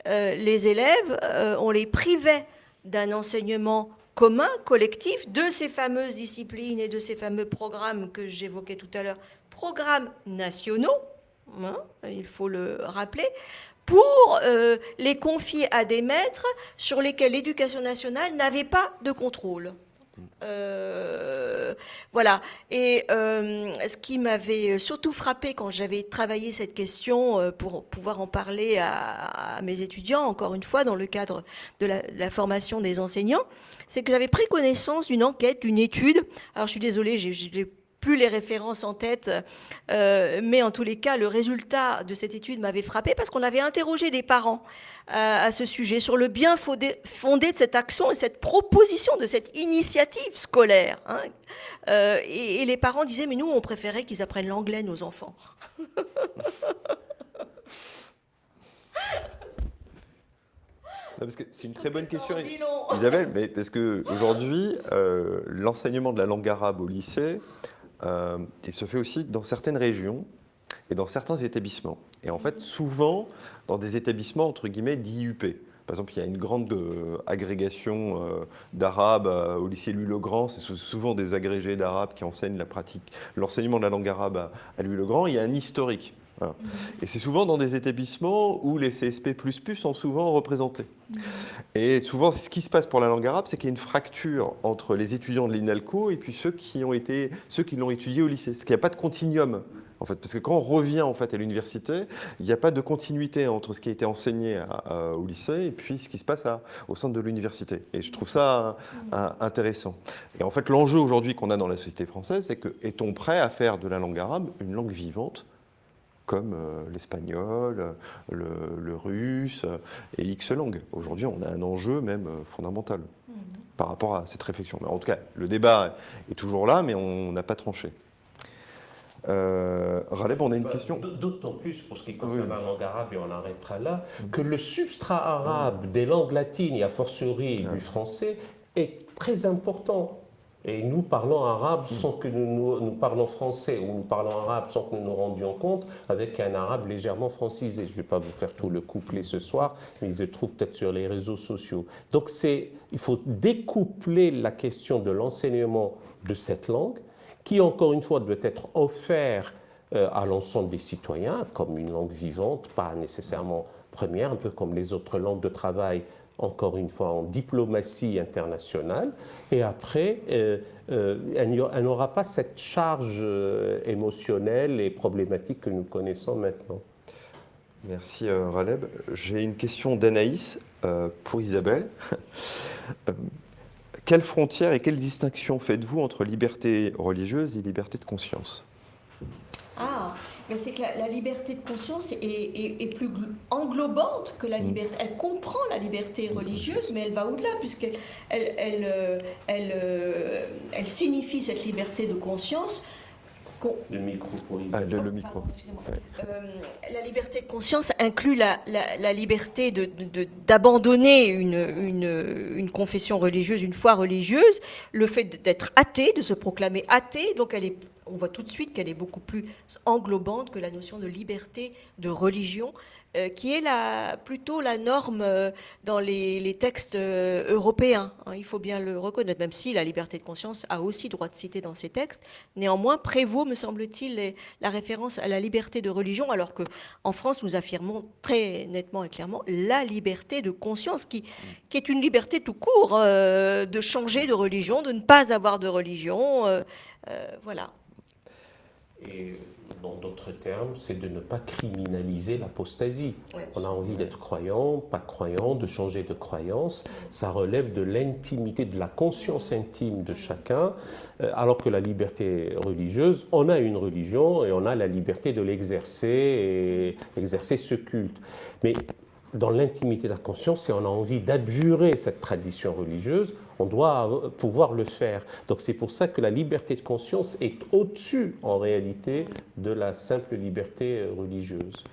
D: les élèves, on les privait d'un enseignement commun, collectif, de ces fameuses disciplines et de ces fameux programmes que j'évoquais tout à l'heure, programmes nationaux, hein, il faut le rappeler, pour les confier à des maîtres sur lesquels l'éducation nationale n'avait pas de contrôle. Voilà. Et ce qui m'avait surtout frappé quand j'avais travaillé cette question pour pouvoir en parler à mes étudiants, encore une fois, dans le cadre de la formation des enseignants, c'est que j'avais pris connaissance d'une enquête, d'une étude. Alors je suis désolée, j'ai plus les références en tête, mais en tous les cas, le résultat de cette étude m'avait frappé parce qu'on avait interrogé les parents à ce sujet, sur le bien fondé de cette action et cette proposition, de cette initiative scolaire. Hein. Et les parents disaient, mais nous, on préférait qu'ils apprennent l'anglais, nos enfants.
A: Parce que c'est une très bonne question, Isabelle, mais parce qu'aujourd'hui, l'enseignement de la langue arabe au lycée, il se fait aussi dans certaines régions et dans certains établissements. Et en fait, souvent, dans des établissements, entre guillemets, d'IUP. Par exemple, il y a une grande agrégation d'arabe au lycée Louis-le-Grand. C'est souvent des agrégés d'arabe qui enseignent l'enseignement de la langue arabe à Louis-le-Grand. Il y a un historique. Voilà. Et c'est souvent dans des établissements où les CSP++ sont souvent représentés. Et souvent, ce qui se passe pour la langue arabe, c'est qu'il y a une fracture entre les étudiants de l'INALCO et puis ceux qui l'ont étudié au lycée. Parce qu'il n'y a pas de continuum. En fait, parce que quand on revient en fait, à l'université, il n'y a pas de continuité entre ce qui a été enseigné au lycée et puis ce qui se passe au sein de l'université. Et je trouve ça intéressant. Et en fait, l'enjeu aujourd'hui qu'on a dans la société française, c'est que est-on prêt à faire de la langue arabe une langue vivante comme l'espagnol, le russe et X langues. Aujourd'hui, on a un enjeu même fondamental par rapport à cette réflexion. Mais en tout cas, le débat est toujours là, mais on n'a pas tranché. Raleb, on a une question.
C: D'autant plus pour ce qui concerne la langue arabe, et on arrêtera là, que le substrat arabe des langues latines, et a fortiori du français, est très important. Et nous parlons arabe sans que nous parlons français, ou nous parlons arabe sans que nous nous rendions compte, avec un arabe légèrement francisé. Je ne vais pas vous faire tout le couplet ce soir, mais il se trouve peut-être sur les réseaux sociaux. Donc il faut découpler la question de l'enseignement de cette langue, qui encore une fois doit être offert à l'ensemble des citoyens comme une langue vivante, pas nécessairement première, un peu comme les autres langues de travail, encore une fois en diplomatie internationale, et après, elle n'aura pas cette charge émotionnelle et problématique que nous connaissons maintenant.
A: Merci Raleb. J'ai une question d'Anaïs pour Isabelle. Quelles frontières et quelles distinctions faites-vous entre liberté religieuse et liberté de conscience ?
D: Mais c'est que la liberté de conscience est plus englobante que la liberté. Elle comprend la liberté religieuse, mais elle va au-delà, puisqu'elle signifie cette liberté de conscience.
C: Le micro pour Isabelle.
A: Le micro.
D: Pardon, excusez-moi. La liberté de conscience inclut la liberté d'abandonner une confession religieuse, une foi religieuse, le fait d'être athée, de se proclamer athée, donc on voit tout de suite qu'elle est beaucoup plus englobante que la notion de liberté de religion, qui est plutôt la norme dans les textes européens. Il faut bien le reconnaître, même si la liberté de conscience a aussi droit de citer dans ces textes. Néanmoins, prévaut, me semble-t-il, la référence à la liberté de religion, alors qu'en France, nous affirmons très nettement et clairement la liberté de conscience, qui est une liberté tout court, de changer de religion, de ne pas avoir de religion. Voilà.
C: Et dans d'autres termes, c'est de ne pas criminaliser l'apostasie. Ouais. On a envie d'être croyant, pas croyant, de changer de croyance. Ça relève de l'intimité, de la conscience intime de chacun, alors que la liberté religieuse, on a une religion et on a la liberté de l'exercer et exercer ce culte. Mais dans l'intimité de la conscience, si on a envie d'abjurer cette tradition religieuse, on doit pouvoir le faire. Donc c'est pour ça que la liberté de conscience est au-dessus, en réalité, de la simple liberté religieuse.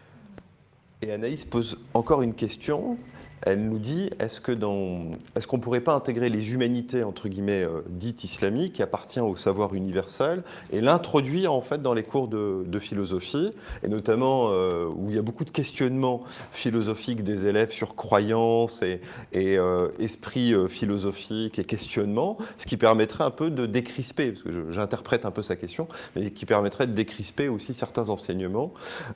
A: Et Anaïs pose encore une question. Elle nous dit, est-ce qu'on ne pourrait pas intégrer les humanités, entre guillemets, dites islamiques, qui appartiennent au savoir universel, et l'introduire en fait dans les cours de philosophie, et notamment où il y a beaucoup de questionnements philosophiques des élèves sur croyances et esprit philosophique et questionnement, ce qui permettrait un peu de décrisper, parce que j'interprète un peu sa question, mais qui permettrait de décrisper aussi certains enseignements,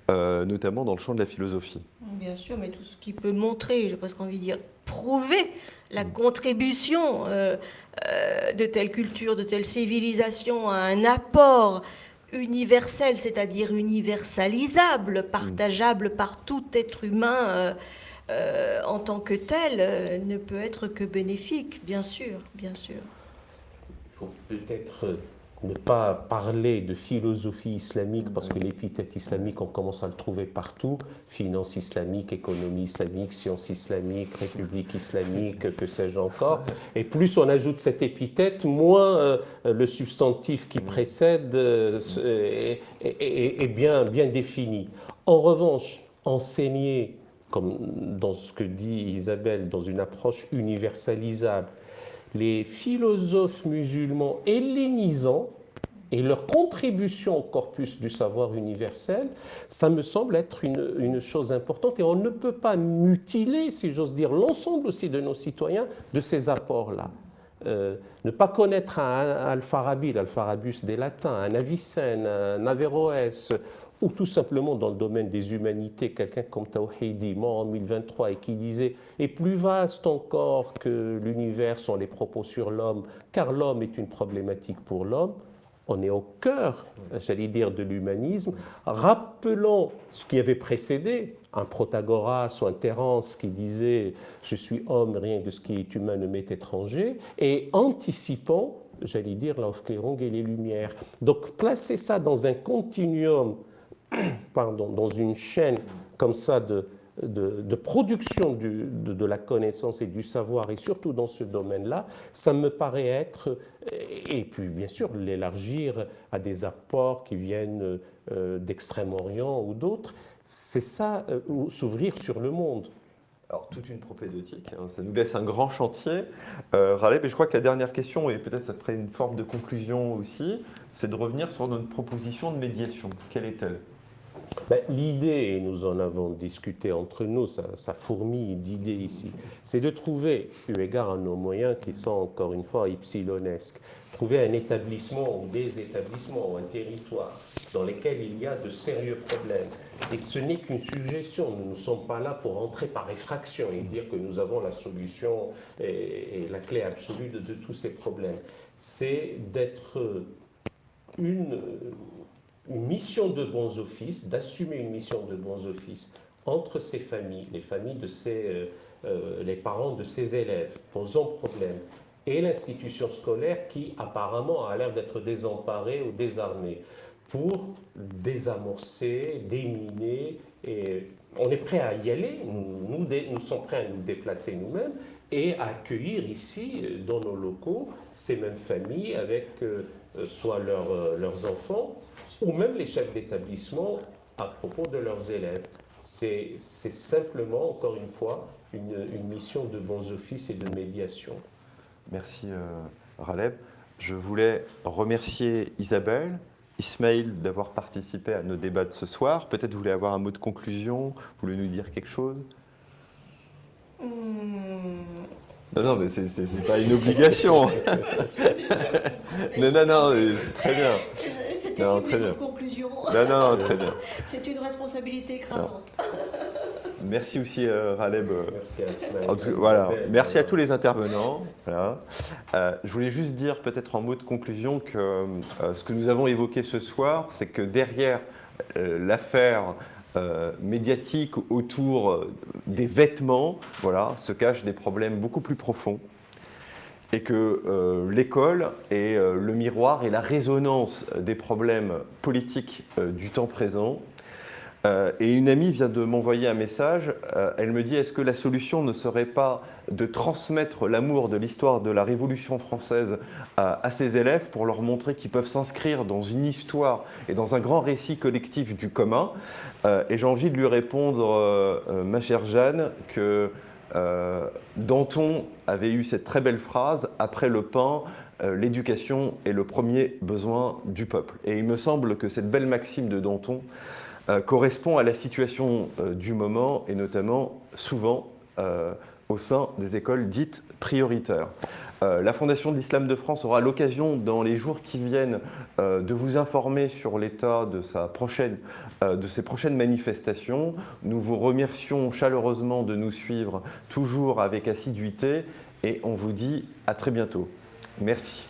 A: notamment dans le champ de la philosophie.
D: Bien sûr, mais tout ce qui peut montrer, j'ai presque envie de dire, prouver la contribution de telle culture, de telle civilisation à un apport universel, c'est-à-dire universalisable, partageable par tout être humain en tant que tel, ne peut être que bénéfique, bien sûr, bien sûr.
C: Il faut peut-être ne pas parler de philosophie islamique parce que l'épithète islamique, on commence à le trouver partout. Finance islamique, économie islamique, science islamique, république islamique, que sais-je encore. Et plus on ajoute cette épithète, moins le substantif qui précède est bien défini. En revanche, enseigner, comme dans ce que dit Isabelle, dans une approche universalisable, les philosophes musulmans hellénisants et leur contribution au corpus du savoir universel, ça me semble être une chose importante et on ne peut pas mutiler, si j'ose dire, l'ensemble aussi de nos citoyens de ces apports-là. Ne pas connaître un Al-Farabi, l'Alpharabus des Latins, un Avicenne, un Averroès, ou tout simplement dans le domaine des humanités, quelqu'un comme Tawhidi, mort en 1023, et qui disait « Et plus vaste encore que l'univers sont les propos sur l'homme, car l'homme est une problématique pour l'homme », on est au cœur, j'allais dire, de l'humanisme, rappelant ce qui avait précédé, un Protagoras ou un Terence qui disait « Je suis homme, rien de ce qui est humain ne m'est étranger », et anticipant, j'allais dire, l'Aufklärung et les Lumières. Donc placer ça dans un continuum, dans une chaîne comme ça de production de la connaissance et du savoir, et surtout dans ce domaine-là, ça me paraît être, et puis bien sûr l'élargir à des apports qui viennent d'Extrême-Orient ou d'autres, c'est ça, s'ouvrir sur le monde.
A: Alors, toute une propédeutique, hein, ça nous laisse un grand chantier. Raleb, et je crois que la dernière question, et peut-être ça ferait une forme de conclusion aussi, c'est de revenir sur notre proposition de médiation. Quelle est-elle ?
C: L'idée, et nous en avons discuté entre nous, ça fourmille d'idées ici, c'est de trouver, eu égard à nos moyens qui sont encore une fois ypsilonesques, trouver un établissement ou des établissements ou un territoire dans lesquels il y a de sérieux problèmes. Et ce n'est qu'une suggestion, nous ne sommes pas là pour entrer par effraction et dire que nous avons la solution et la clé absolue de tous ces problèmes. C'est d'être une mission de bons offices, d'assumer une mission de bons offices entre ces familles, les familles de les parents de ces élèves posant problème, et l'institution scolaire qui apparemment a l'air d'être désemparée ou désarmée, pour désamorcer, déminer, et on est prêt à y aller, nous sommes prêts à nous déplacer nous-mêmes et à accueillir ici, dans nos locaux, ces mêmes familles avec soit leurs enfants, ou même les chefs d'établissement à propos de leurs élèves. C'est simplement, encore une fois, une mission de bons offices et de médiation.
A: Merci Raleb. Je voulais remercier Isabelle, Ismaïl d'avoir participé à nos débats de ce soir. Peut-être vous voulez avoir un mot de conclusion, vous voulez nous dire quelque chose ? Non, mais c'est pas une obligation. non, c'est très bien.
D: C'était une conclusion.
A: Non, très bien.
D: C'est une responsabilité écrasante.
A: Merci aussi Raleb.
C: Merci à Ismaël.
A: Voilà. Merci à tous les intervenants. Voilà. Je voulais juste dire peut-être en mot de conclusion que ce que nous avons évoqué ce soir, c'est que derrière l'affaire médiatique autour des vêtements, voilà, se cachent des problèmes beaucoup plus profonds. Et que l'école est le miroir et la résonance des problèmes politiques du temps présent, Et une amie vient de m'envoyer un message. Elle me dit, est-ce que la solution ne serait pas de transmettre l'amour de l'histoire de la Révolution française à ses élèves pour leur montrer qu'ils peuvent s'inscrire dans une histoire et dans un grand récit collectif du commun. Et j'ai envie de lui répondre, ma chère Jeanne, que Danton avait eu cette très belle phrase, « Après le pain, l'éducation est le premier besoin du peuple ». Et il me semble que cette belle maxime de Danton correspond à la situation du moment et notamment souvent au sein des écoles dites prioritaires. La Fondation de l'Islam de France aura l'occasion dans les jours qui viennent de vous informer sur l'état de ses prochaines manifestations. Nous vous remercions chaleureusement de nous suivre toujours avec assiduité et on vous dit à très bientôt. Merci.